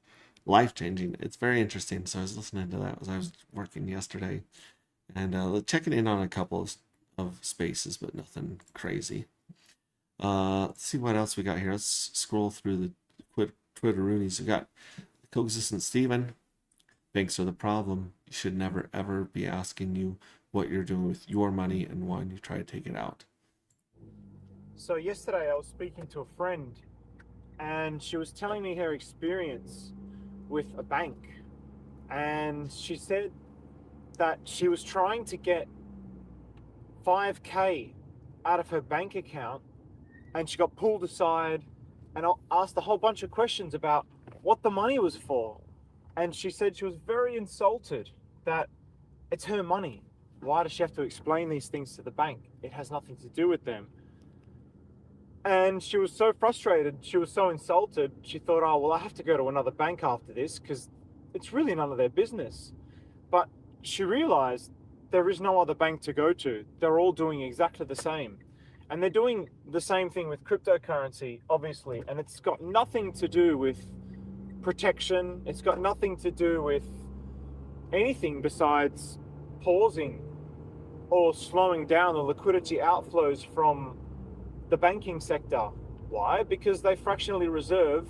life changing. It's very interesting. So I was listening to that as I was working yesterday, and checking in on a couple of spaces, but nothing crazy. Let's see what else we got here. Let's scroll through the Twitteroonies. We got Coexistent Steven. Banks are the problem. You should never ever be asking you what you're doing with your money and when you try to take it out. So yesterday I was speaking to a friend, and she was telling me her experience with a bank, and she said that she was trying to get 5K out of her bank account, and she got pulled aside and asked a whole bunch of questions about what the money was for. And she said she was very insulted that it's her money. Why does she have to explain these things to the bank? It has nothing to do with them. And she was so frustrated, she was so insulted, she thought, oh, well, I have to go to another bank after this because it's really none of their business. But she realized there is no other bank to go to. They're all doing exactly the same. And they're doing the same thing with cryptocurrency, obviously. And it's got nothing to do with protection. It's got nothing to do with anything besides pausing or slowing down the liquidity outflows from the banking sector. Why? Because they fractionally reserve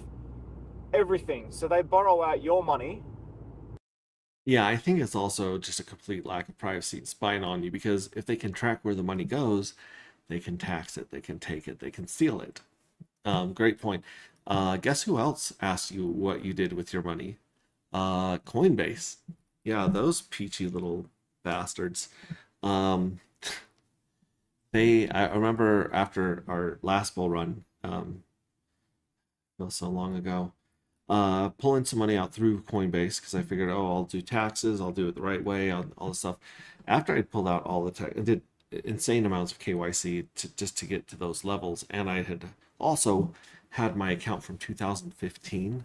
everything. So they borrow out your money. Yeah, I think it's also just a complete lack of privacy and spying on you, because if they can track where the money goes, they can tax it, they can take it, they can steal it. Great point. Guess who else asked you what you did with your money? Coinbase. Yeah, those peachy little bastards. I remember after our last bull run, Feels so long ago. Pulling some money out through Coinbase because I figured, oh, I'll do taxes, I'll do it the right way, all this stuff. After I pulled out all the tax, I did insane amounts of KYC just to get to those levels, and I had also had my account from 2015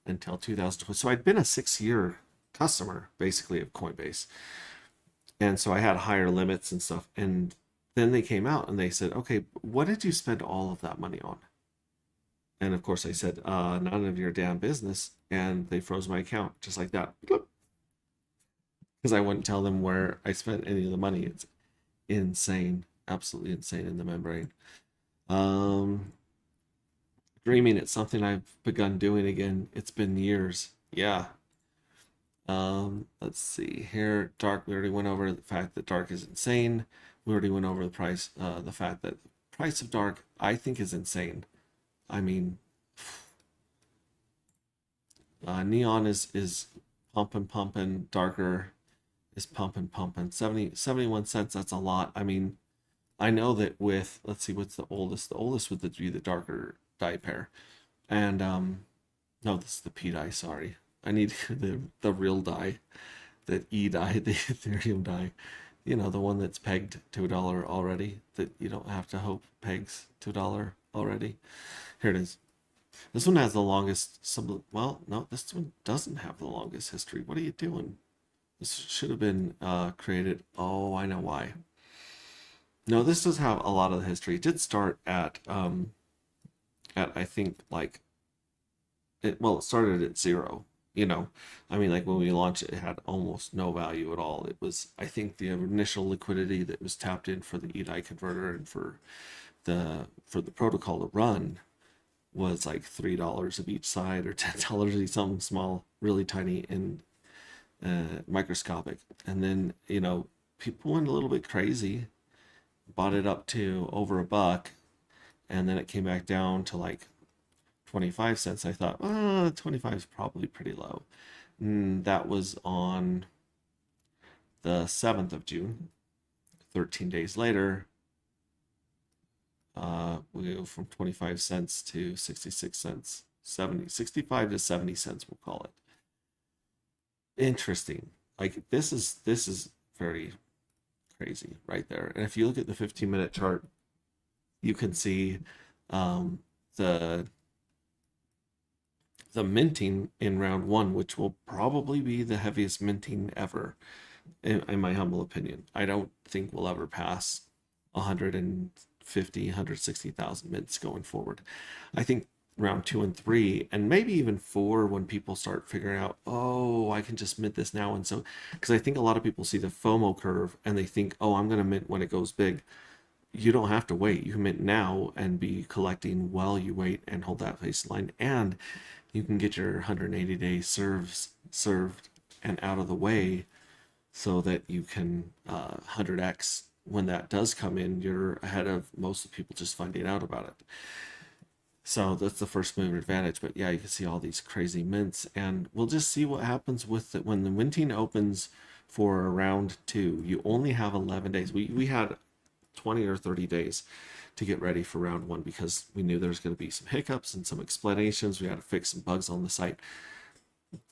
until 2020. So I'd been a 6-year customer basically of Coinbase, and so I had higher limits and stuff. And then they came out and they said, okay, what did you spend all of that money on? And of course I said, none of your damn business. And they froze my account just like that. Because I wouldn't tell them where I spent any of the money. It's insane. Absolutely insane in the membrane. Dreaming, it's something I've begun doing again. It's been years. Yeah. Let's see here. Dark, we already went over the fact that Dark is insane. We already went over the price, the fact that the price of Dark, I think, is insane. I mean, Neon is pumping. Darker is pumping. 71 cents, that's a lot. I mean, I know that with, let's see, what's the oldest? The oldest would be the Darker die pair. And, no, this is the P die, sorry. I need the real die, the E die, the Ethereum die. You know, the one that's pegged to $1 already, that you don't have to hope pegs to $1 already. Here it is. This one has the longest well, no, this one doesn't have the longest history. What are you doing? This should have been created. Oh, I know why. No, this does have a lot of the history. It did start at I think like it started at 0. You know, I mean, like when we launched it, it had almost no value at all. It was, I think, the initial liquidity that was tapped in for the EDI converter and for the protocol to run was like $3 of each side or $10 of something small, really tiny and microscopic. And then, you know, people went a little bit crazy, bought it up to over $1, and then it came back down to like 25 cents. I thought, 25 is probably pretty low. That was on the 7th of June. 13 days later, we go from 25 cents to 66 cents, 65 to 70 cents, we'll call it. Interesting. Like this is very crazy right there. And if you look at the 15-minute chart, you can see the minting in round 1, which will probably be the heaviest minting ever, in my humble opinion. I don't think we'll ever pass 160,000 mints going forward. I think round 2 and 3, and maybe even 4, when people start figuring out, oh, I can just mint this now. And so, because I think a lot of people see the FOMO curve and they think, oh, I'm going to mint when it goes big. You don't have to wait. You mint now and be collecting while you wait and hold that baseline. And you can get your 180 days served and out of the way so that you can 100x when that does come in. You're ahead of most of the people just finding out about it. So that's the first mover advantage. But yeah, you can see all these crazy mints, and we'll just see what happens with it when the minting opens for round 2. You only have 11 days. We had 20 or 30 days to get ready for round 1 because we knew there's going to be some hiccups and some explanations. We had to fix some bugs on the site.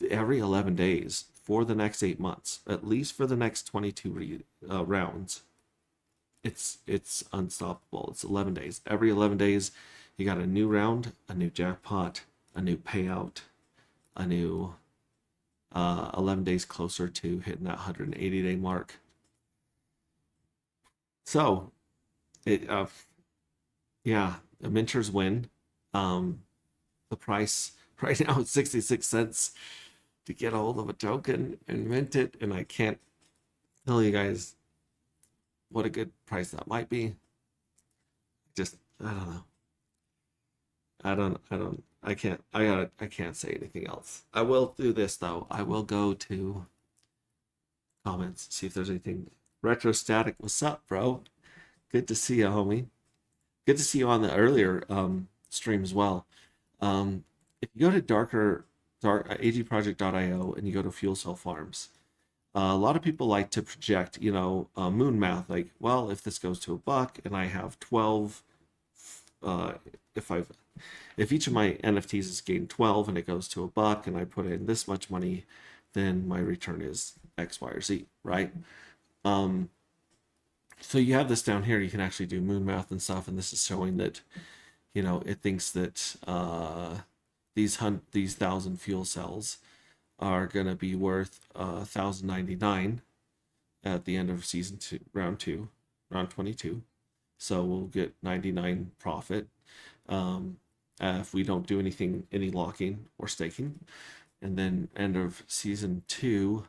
Every 11 days for the next 8 months, at least for the next 22 rounds, it's unstoppable. It's 11 days. Every 11 days, you got a new round, a new jackpot, a new payout, a new 11 days closer to hitting that 180-day mark. So, yeah, the minters win. The price right now is 66 cents to get a hold of a token and mint it, and I can't tell you guys what a good price that might be. Just, I don't know. I can't say anything else. I will do this though. I will go to comments, see if there's anything. Retrostatic, what's up, bro? Good to see you, homie. Good to see you on the earlier stream as well. If you go to agproject.io and you go to fuel cell farms, a lot of people like to project, moon math, like, well, if this goes to $1 and I have 12 if each of my NFTs has gained 12 and it goes to $1 and I put in this much money, then my return is X, Y, or Z, right? So you have this down here. You can actually do moon math and stuff, and this is showing that, it thinks that these 1,000 fuel cells are going to be worth 1,099 at the end of season 2, round 22. So we'll get 99 profit if we don't do any locking or staking. And then end of season 2,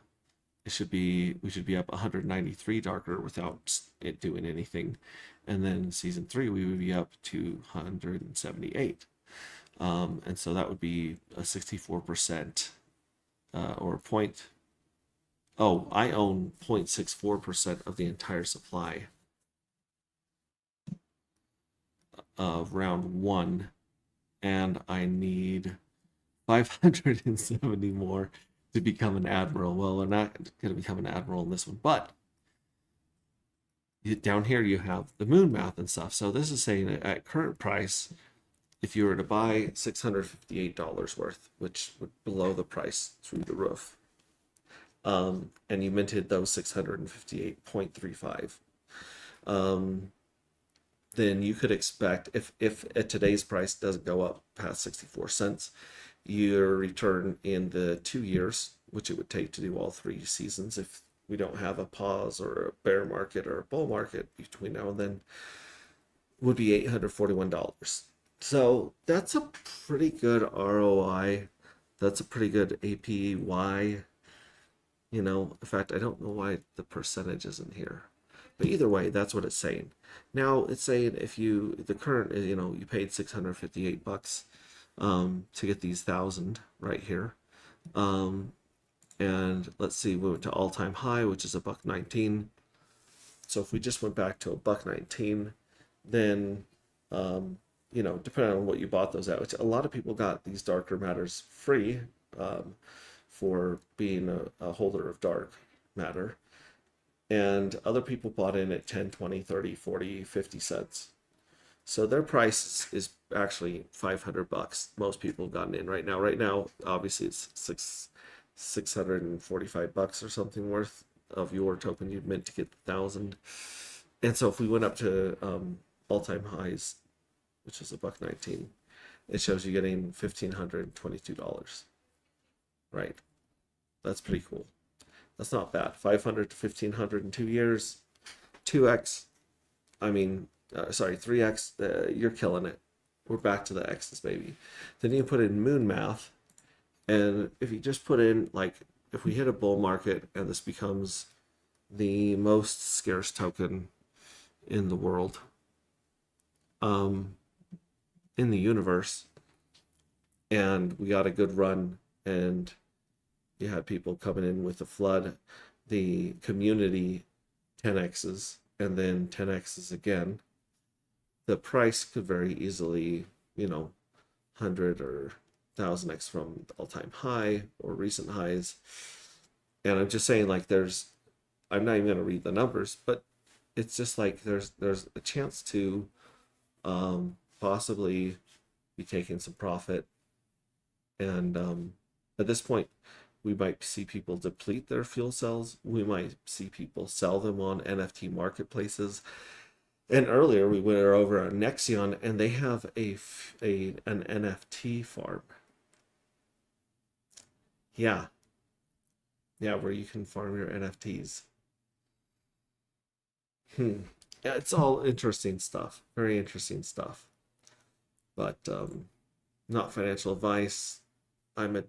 we should be up 193 darker without it doing anything. And then season 3, we would be up to 178. And so that would be a 64% or point. Oh, I own 0.64% of the entire supply of round 1, and I need 570 more to become an admiral. Well, we're not going to become an admiral in this one, but down here you have the moon math and stuff. So this is saying that at current price, if you were to buy $658 worth, which would blow the price through the roof, and you minted those 658.35, then you could expect, if at today's price doesn't go up past 64 cents, your return in the 2 years, which it would take to do all 3 seasons if we don't have a pause or a bear market or a bull market between now and then, would be $841. So that's a pretty good ROI. That's a pretty good APY. In fact, I don't know why the percentage isn't here. But either way, that's what it's saying. Now it's saying if you paid $658 to get these 1,000 right here. And let's see, we went to all-time high, which is $1.19. So if we just went back to $1.19, then depending on what you bought those at, which a lot of people got these darker matters free for being a holder of dark matter. And other people bought in at 10, 20, 30, 40, 50 cents. So their price is actually $500. Most people have gotten in right now. Right now, obviously, it's $645 or something worth of your token you'd mint to get 1,000. And so if we went up to all-time highs, which is $1.19, it shows you getting $1,522. Right? That's pretty cool. That's not bad. 500 to 1,500 in 2 years, 2x. 3x. You're killing it. We're back to the x's, baby. Then you put in moon math, and if you just put in, if we hit a bull market and this becomes the most scarce token in the world, in the universe, and we got a good run, and you had people coming in with a flood, the community 10x's, and then 10x's again, the price could very easily, 100 or 1,000x from the all-time high or recent highs. And I'm just saying, I'm not even going to read the numbers, but it's just there's a chance to possibly be taking some profit. And at this point, we might see people deplete their fuel cells. We might see people sell them on NFT marketplaces. And earlier we went over on Nexion, and they have an NFT farm. Yeah, where you can farm your NFTs. Yeah, it's all interesting stuff. Very interesting stuff. But not financial advice. I'm a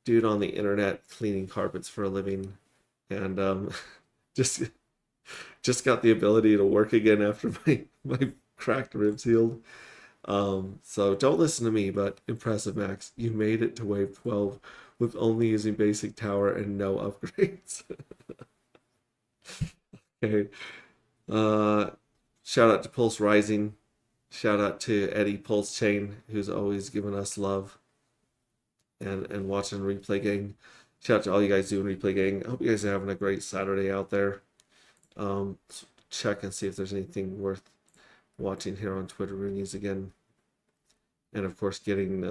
dude on the internet cleaning carpets for a living, and just got the ability to work again after my cracked ribs healed. So don't listen to me, but impressive, Max. You made it to wave 12 with only using basic tower and no upgrades. Okay. Shout out to Pulse Rising. Shout out to Eddie Pulse Chain, who's always given us love and watching Replay Gang. Shout out to all you guys doing Replay Gang. I hope you guys are having a great Saturday out there. Check and see if there's anything worth watching here on Twitter Roonies again. And of course, getting,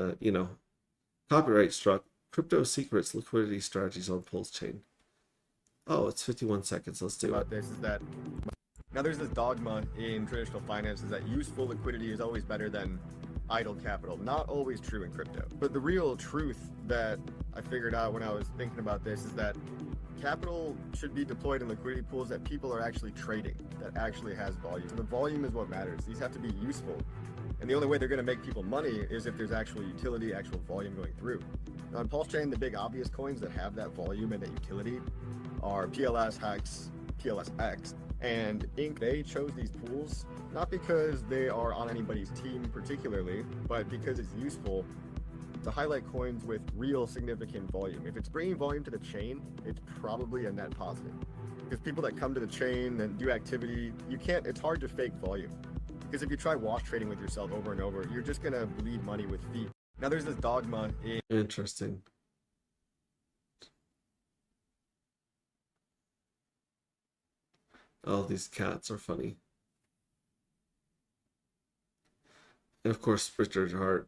copyright struck. Crypto secrets, liquidity strategies on Pulse Chain. Oh, it's 51 seconds. Let's do it. About this is that now there's this dogma in traditional finance is that useful liquidity is always better than idle capital. Not always true in crypto. But the real truth that I figured out when I was thinking about this is that capital should be deployed in liquidity pools that people are actually trading, that actually has volume. And the volume is what matters. These have to be useful. And the only way they're going to make people money is if there's actual utility, actual volume going through. Now on Pulse Chain, the big obvious coins that have that volume and that utility are PLS, Hex, PLSX, and Inc. They chose these pools not because they are on anybody's team particularly, but because it's useful to highlight coins with real significant volume. If it's bringing volume to the chain, it's probably a net positive. Because people that come to the chain and do activity, it's hard to fake volume. Because if you try wash trading with yourself over and over, you're just gonna bleed money with feet. Now there's this dogma in Interesting. Oh, these cats are funny. And of course, Richard Hart.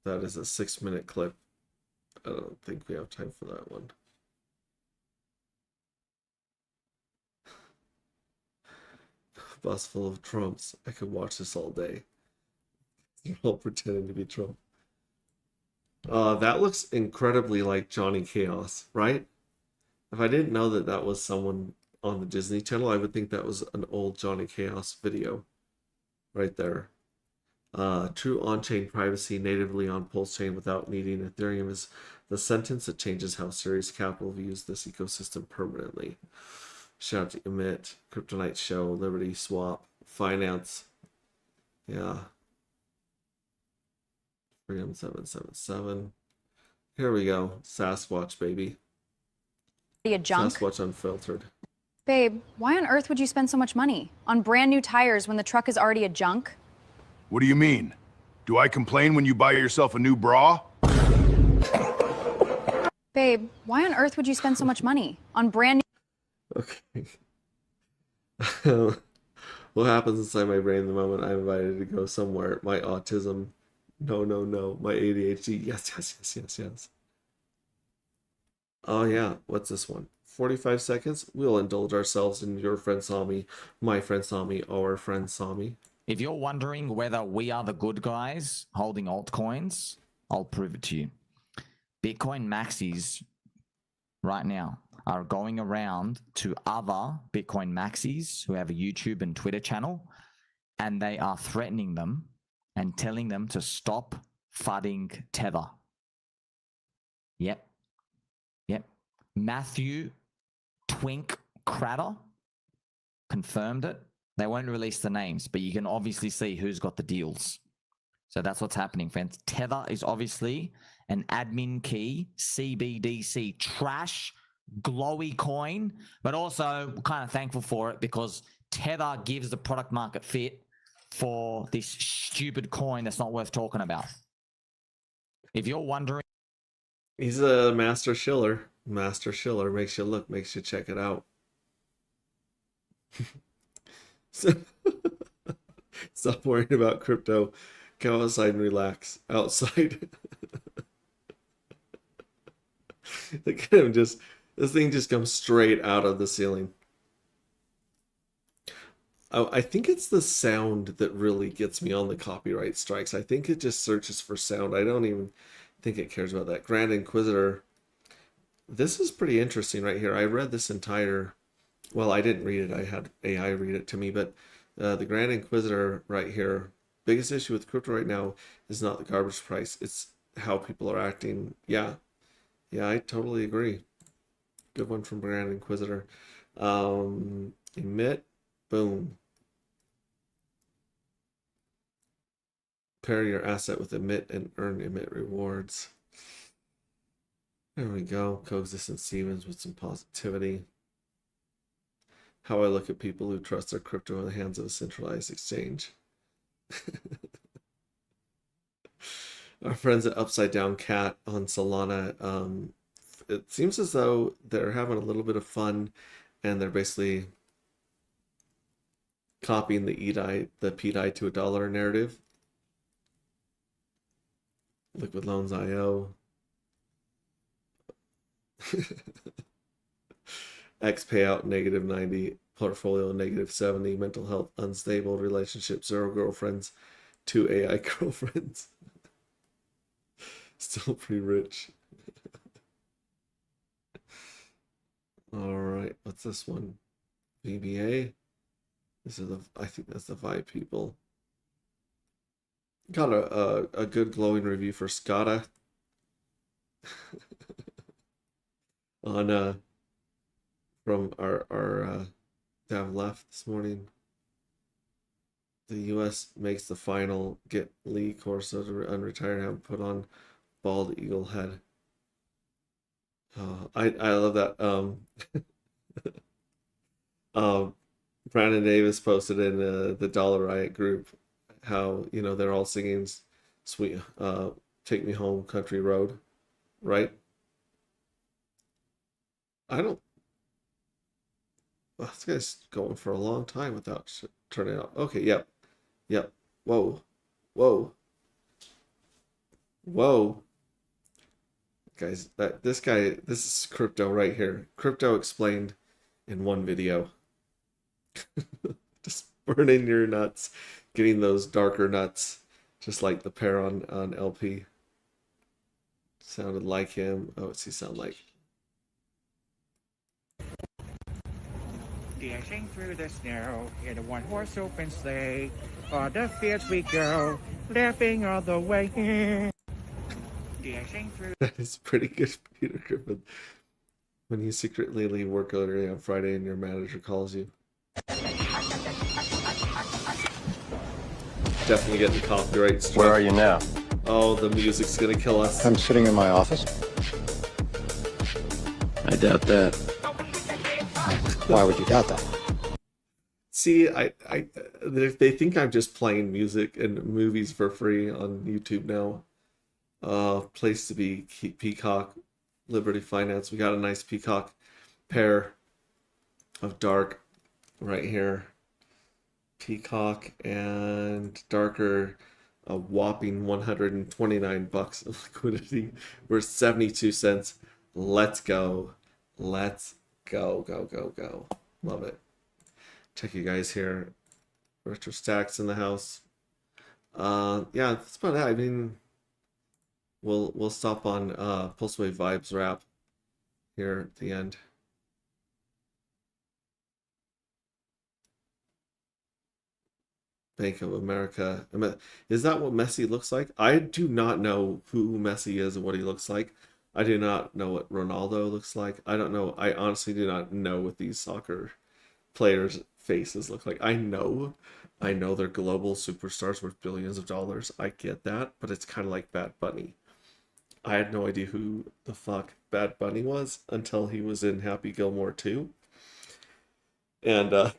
That is a 6-minute clip. I don't think we have time for that one. Bus full of Trumps. I could watch this all day. They're all pretending to be Trump. That looks incredibly like Johnny Chaos, right? If I didn't know that that was someone on the Disney Channel, I would think that was an old Johnny Chaos video right there. True on-chain privacy natively on Pulse Chain without needing Ethereum is the sentence that changes how Serious Capital views this ecosystem permanently. Shout out to Emit, Kryptonite Show, Liberty Swap, Finance. Yeah. Freedom 777. Here we go. Sasquatch, baby. A junk? Sasquatch Unfiltered. Babe, why on earth would you spend so much money on brand new tires when the truck is already a junk? What do you mean? Do I complain when you buy yourself a new bra? Babe, why on earth would you spend so much money on brand new... Okay. What happens inside my brain the moment I'm invited to go somewhere? My autism. No, no, no. My ADHD. Yes, yes, yes, yes, yes. Oh, yeah. What's this one? 45 seconds. We'll indulge ourselves in your friend saw me, my friend saw me, our friend saw me. If you're wondering whether we are the good guys holding altcoins, I'll prove it to you. Bitcoin maxis right now are going around to other Bitcoin maxis who have a YouTube and Twitter channel, and they are threatening them and telling them to stop fudding Tether. Yep. Matthew Twink Cratter confirmed it. They won't release the names, but you can obviously see who's got the deals. So that's what's happening, friends. Tether is obviously an admin key, CBDC trash, glowy coin, but also kind of thankful for it because Tether gives the product market fit for this stupid coin that's not worth talking about. If you're wondering, He's a master shiller. Master shiller makes you look, makes you check it out. So, stop worrying about crypto. Go outside and relax. Outside. Look at him just. This thing just comes straight out of the ceiling. Oh, I think it's the sound that really gets me on the copyright strikes. I think it just searches for sound. I don't even think it cares about that. Grand Inquisitor. This is pretty interesting right here. I read this entire... Well, I didn't read it. I had AI read it to me. But the Grand Inquisitor right here. Biggest issue with crypto right now is not the garbage price. It's how people are acting. Yeah, I totally agree. Good one from Grand Inquisitor. Emit. Boom. Pair your asset with Emit and earn Emit rewards. There we go. Coexistent Stevens with some positivity. How I look at people who trust their crypto in the hands of a centralized exchange. Our friends at Upside Down Cat on Solana, it seems as though they're having a little bit of fun and they're basically copying the PDI to $1 narrative. Liquid Loans IO. X payout -90, portfolio -70, mental health unstable, relationship 0 girlfriends, 2 AI girlfriends. Still pretty rich. All right, what's this one? VBA. This is I think that's the Vibe people. Got a good glowing review for Scada on from our dev left this morning. The U.S. makes the final. Get Lee Corso to unretire him. Put on bald eagle head. I love that. Brandon Davis posted in the Dollar Riot group how, you know, they're all singing "Sweet Take Me Home, Country Road," right? I don't. Well, this guy's going for a long time without turning out. Okay, yep. Whoa. Guys, this is crypto right here. Crypto explained in one video. Just burning your nuts, getting those darker nuts, just like the pair on LP. Sounded like him. Oh, what's he sound like? Dashing through the snow in a one-horse open sleigh. On the fields we go, laughing all the way. Dashing through. That is pretty good, Peter Griffin. When you secretly leave work early on Friday and your manager calls you. Definitely getting copyright struck. Where are you now? Oh, the music's gonna kill us. I'm sitting in my office. I doubt that. Why would you doubt that? See, they think I'm just playing music and movies for free on YouTube now. Place to be, Peacock, Liberty Finance. We got a nice Peacock pair of dark right here. Peacock and darker, a whopping 129 bucks of liquidity. We're 72 cents. Let's go. Let's go. Love it. Check you guys here. Retro Stacks in the house. Yeah, that's about it. I mean, we'll stop on Pulsewave Vibes wrap here at the end. Bank of America. Is that what Messi looks like? I do not know who Messi is and what he looks like. I do not know what Ronaldo looks like. I don't know. I honestly do not know what these soccer players' faces look like. I know they're global superstars worth billions of dollars. I get that, but it's kind of like Bad Bunny. I had no idea who the fuck Bad Bunny was until he was in Happy Gilmore 2. And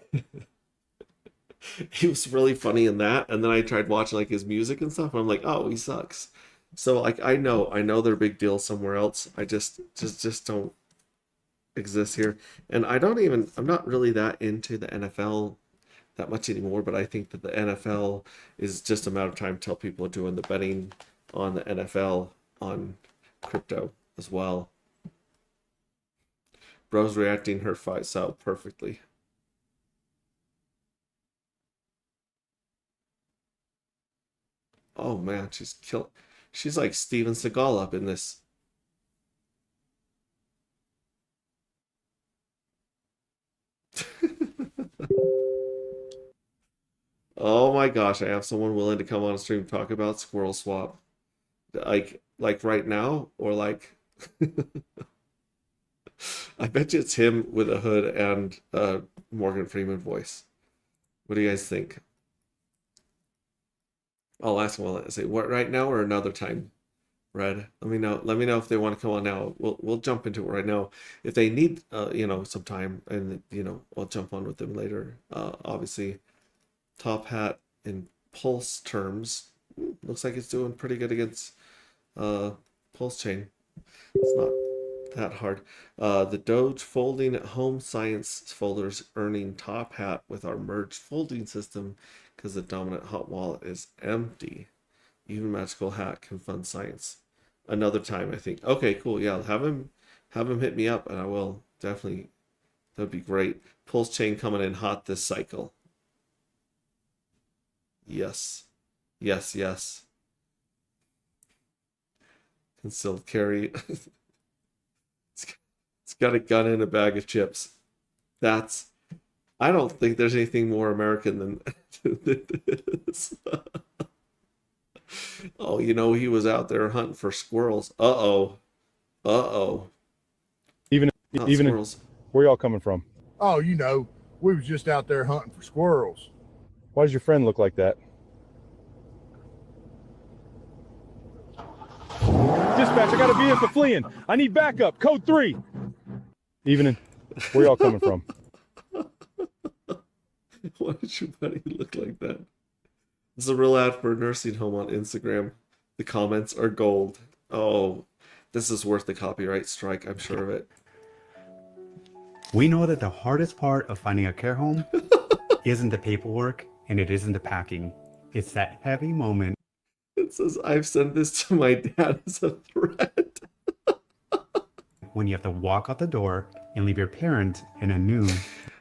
he was really funny in that. And then I tried watching like his music and stuff, and I'm like, oh, he sucks. So like I know they're a big deal somewhere else. I just don't exist here. And I'm not really that into the NFL that much anymore, but I think that the NFL is just a matter of time until people are doing the betting on the NFL on crypto as well. Bro's reacting her fight so perfectly. Oh man, she's like Steven Seagal up in this. Oh my gosh, I have someone willing to come on stream and talk about Squirrel Swap. Like right now, or like I bet you it's him with a hood and Morgan Freeman voice. What do you guys think? I'll ask them. I'll say what right now or another time. Red, let me know. Let me know if they want to come on now. We'll jump into it right now. If they need some time, and I'll jump on with them later. Obviously, Top Hat in pulse terms looks like it's doing pretty good against Pulse Chain. It's not that hard. The Doge folding at home science folders earning top hat with our merged folding system because the dominant hot wallet is empty. Even magical hat can fund science. Another time, I think. Okay, cool. Yeah, have him hit me up, and I will definitely. That'd be great. Pulse chain coming in hot this cycle. Yes. Concealed carry. It's got a gun and a bag of chips. I don't think there's anything more American than this. Oh, he was out there hunting for squirrels. Uh-oh. Even squirrels. where y'all coming from? Oh, we was just out there hunting for squirrels. Why does your friend look like that? Dispatch, I got a vehicle fleeing. I need backup. Code 3. Evening. Where y'all coming from? Why did your buddy look like that? This is a real ad for a nursing home on Instagram. The comments are gold. Oh, this is worth the copyright strike. I'm sure of it. We know that the hardest part of finding a care home isn't the paperwork and it isn't the packing. It's that heavy moment. It says, I've sent this to my dad as a threat. When you have to walk out the door and leave your parent in a new...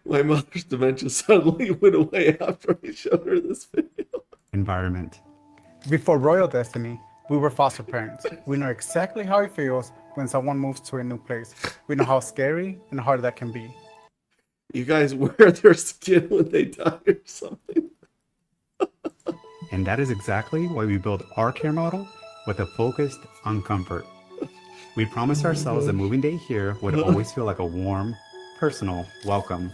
My mother's dementia suddenly went away after I showed her this video. ...environment. Before Royal Destiny, we were foster parents. We know exactly how it feels when someone moves to a new place. We know how scary and hard that can be. You guys wear their skin when they die or something. And that is exactly why we built our care model with a focus on comfort. We promised ourselves that moving day here would always feel like a warm, personal welcome.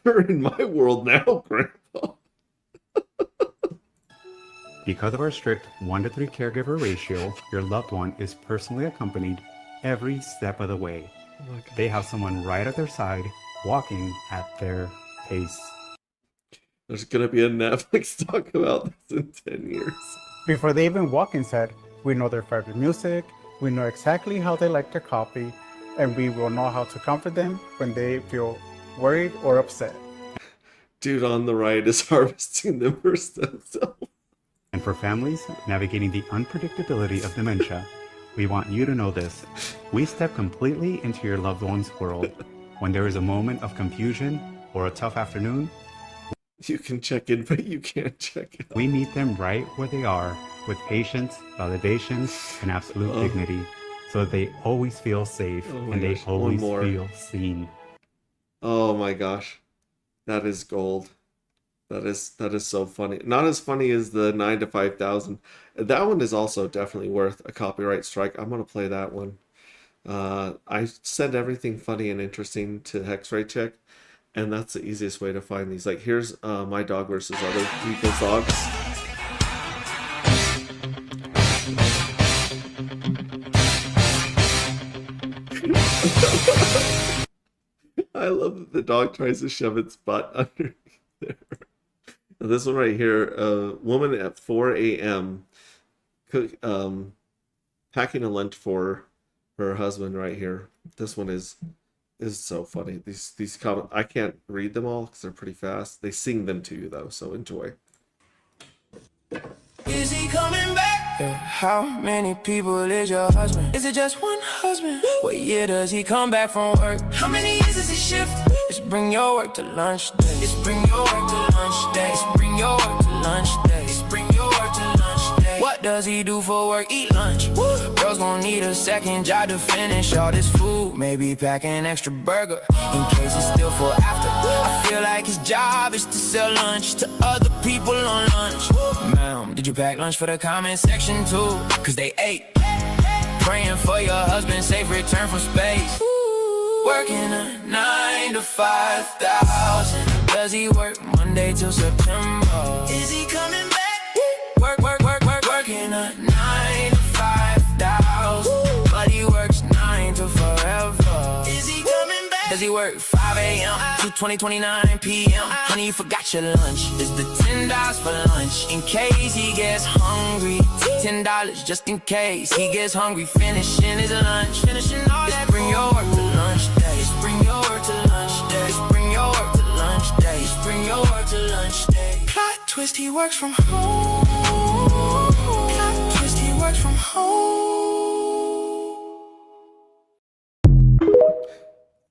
You're in my world now, Grandpa. Because of our strict 1-to-3 caregiver ratio, your loved one is personally accompanied every step of the way. They have someone right at their side, walking at their pace. There's going to be a Netflix talk about this in 10 years. Before they even walk inside, we know their favorite music, we know exactly how they like their coffee, and we will know how to comfort them when they feel worried or upset. Dude on the right is harvesting them for stem cells. And for families navigating the unpredictability of dementia, we want you to know this. We step completely into your loved one's world. When there is a moment of confusion or a tough afternoon, you can check in, but you can't check out. We meet them right where they are with patience, validation, and absolute dignity, so that they always feel safe and they always feel seen. Oh my gosh. That is gold. That is so funny. Not as funny as the 9 to 5,000. That one is also definitely worth a copyright strike. I'm gonna play that one. I send everything funny and interesting to X-Ray Check, and that's the easiest way to find these. Like, here's my dog versus other people's dogs. I love that the dog tries to shove its butt underneath there. This one right here, a woman at 4 a.m. Packing a lunch for her husband right here. This one is so funny. These comments, I can't read them all because they're pretty fast. They sing them to you though, so enjoy. Is he coming back? Yeah. How many people is your husband? Is it just one husband? What year does he come back from work? How many years does he shift? Just bring your work to lunch day. Just bring your work to lunch day. Just bring your work to lunch day. Just bring your work to lunch day. What does he do for work? Eat lunch. Woo. Girls gonna need a second job to finish all this food. Maybe pack an extra burger in case it's still for after. I feel like his job is to sell lunch to other people on lunch. Ma'am, did you pack lunch for the comment section too? Cause they ate. Praying for your husband's safe return from space. Working a 9 to 5,000. Does he work Monday till September? Is he coming back? Working a 9 to 5,000. But he works 9 to forever. Is he coming back? Does he work 5 a.m. to 20:29 p.m.? Honey, you forgot your lunch. Is the $10 for lunch in case he gets hungry? $10 just in case he gets hungry, finishing his lunch. Finishing all that. Just bring your work to lunch day. Just bring your work to lunch day. Just bring your work to lunch day. Just bring your work to lunch day. Plot twist, he works from home. Plot twist, he works from home.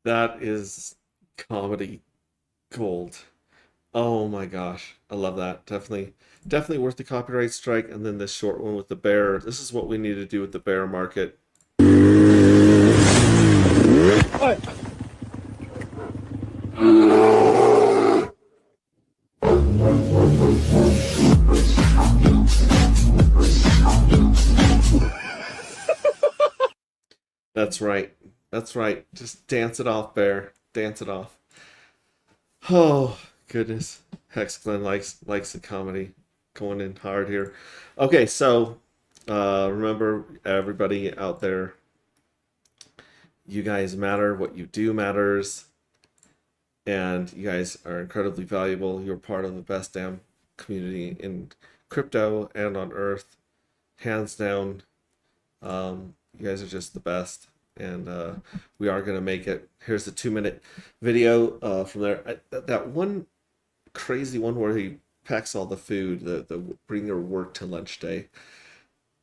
That is comedy gold. Oh my gosh, I love that. Definitely worth the copyright strike. And then this short one with the bear. This is what we need to do with the bear market. That's right. That's right. Just dance it off, bear. Dance it off. Oh goodness. Hexglen likes the comedy. Going in hard here. Okay, so remember, everybody out there, you guys matter. What you do matters. And you guys are incredibly valuable. You're part of the best damn community in crypto and on Earth. Hands down. You guys are just the best. And we are going to make it. Here's the 2-minute video from there. That one crazy one where he packs all the food, the bring your work to lunch day.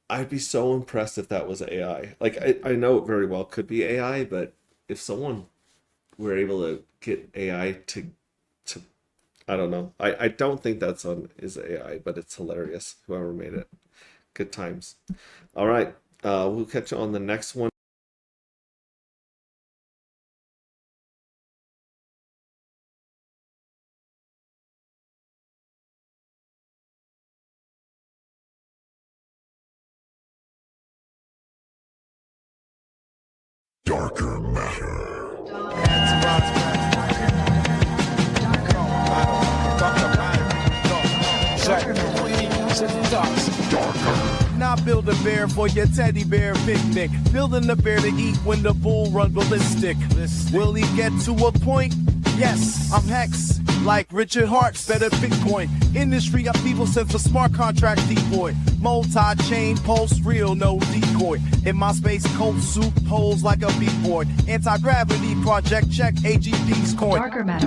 I'd be so impressed if that was AI. Like, I know it very well could be AI, but if someone were able to get AI to I don't know. I don't think that's is AI, but it's hilarious. Whoever made it. Good times. All right. We'll catch you on the next one. Darker matter. Now build a bear for your teddy bear picnic. Building a bear to eat when the bull run ballistic. Will he get to a point? Yes, I'm Hex. Like Richard Hart's better Bitcoin. Industry upheaval since the smart contract decoy. Multi-chain pulse real, no decoy. In my space coat suit holds like a B-boy. Anti-gravity project check AGP's coin.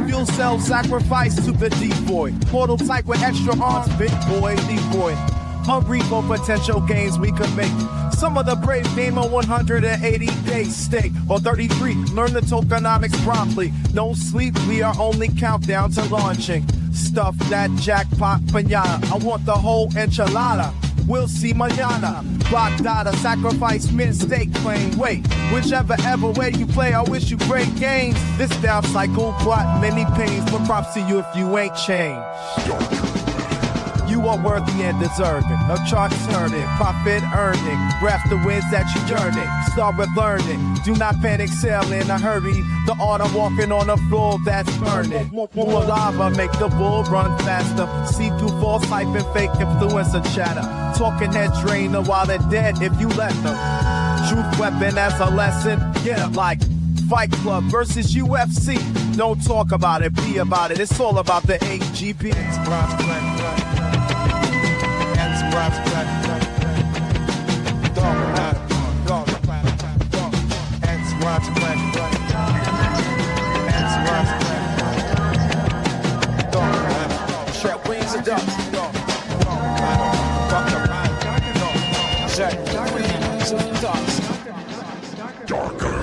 Fuel cell sacrifice to the decoy. Portal type with extra arms, big boy, decoy. Hungry for potential gains we could make. Some of the brave name a 180-day stake. Or 33, learn the tokenomics promptly. Don't sleep, we are only countdown to launching. Stuff that jackpot pinata. I want the whole enchilada. We'll see mañana. Block data, sacrifice, mistake claim. Wait, whichever ever way you play, I wish you great games. This down cycle brought many pains, but props to you if you ain't changed. You are worthy and deserving of chart turning, profit earning, graph the wins that you journey. Start with learning, do not panic, sail in a hurry. The art of walking on a floor that's burning. More lava, make the bull run faster. See through false hype and fake influencer chatter. Talking head trainer while they're dead if you let them. Truth weapon as a lesson, get up like Fight Club versus UFC. Don't talk about it, be about it. It's all about the AGP. Darker.